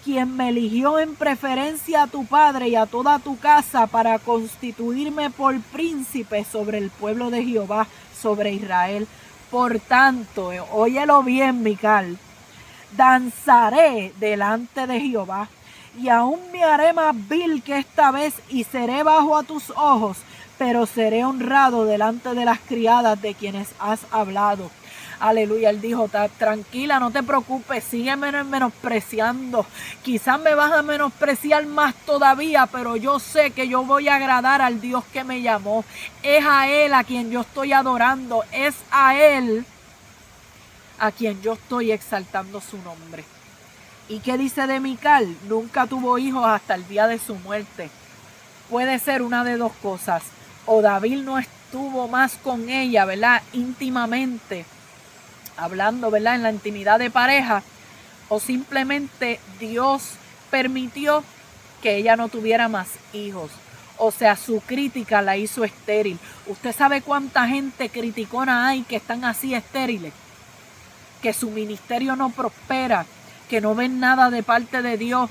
quien me eligió en preferencia a tu padre y a toda tu casa para constituirme por príncipe sobre el pueblo de Jehová, sobre Israel. Por tanto, óyelo bien, Mical, danzaré delante de Jehová y aún me haré más vil que esta vez y seré bajo a tus ojos, pero seré honrado delante de las criadas de quienes has hablado. Aleluya, él dijo, tranquila, no te preocupes, sígueme menospreciando. Quizás me vas a menospreciar más todavía, pero yo sé que yo voy a agradar al Dios que me llamó. Es a Él a quien yo estoy adorando, es a Él a quien yo estoy exaltando su nombre. ¿Y qué dice de Mical? Nunca tuvo hijos hasta el día de su muerte. Puede ser una de dos cosas. O David no estuvo más con ella, ¿verdad? Íntimamente, hablando, ¿verdad? En la intimidad de pareja. O simplemente Dios permitió que ella no tuviera más hijos. O sea, su crítica la hizo estéril. ¿Usted sabe cuánta gente criticona hay que están así estériles? Que su ministerio no prospera, que no ven nada de parte de Dios.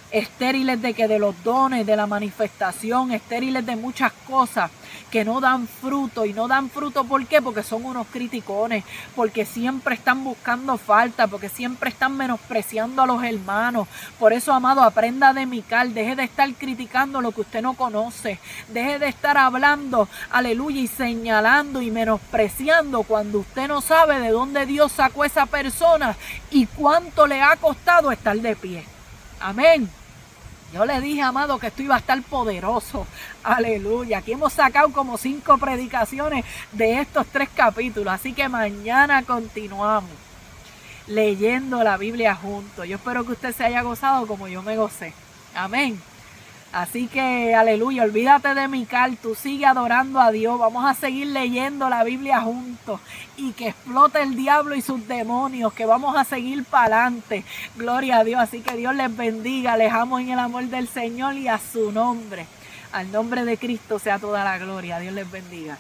Estériles de los dones, de la manifestación, estériles de muchas cosas, que no dan fruto. Y no dan fruto, ¿por qué? Porque son unos criticones, porque siempre están buscando falta, porque siempre están menospreciando a los hermanos. Por eso, amado, aprenda de Mical, deje de estar criticando lo que usted no conoce, deje de estar hablando, aleluya, y señalando y menospreciando cuando usted no sabe de dónde Dios sacó a esa persona y cuánto le ha costado estar de pie. Amén. Yo le dije, amado, que esto iba a estar poderoso. Aleluya. Aquí hemos sacado como 5 predicaciones de estos 3 capítulos. Así que mañana continuamos leyendo la Biblia juntos. Yo espero que usted se haya gozado como yo me gocé. Amén. Así que, aleluya, olvídate de Mical, tú sigue adorando a Dios. Vamos a seguir leyendo la Biblia juntos y que explote el diablo y sus demonios, que vamos a seguir para adelante. Gloria a Dios, así que Dios les bendiga, les amo en el amor del Señor y a su nombre. Al nombre de Cristo sea toda la gloria. Dios les bendiga.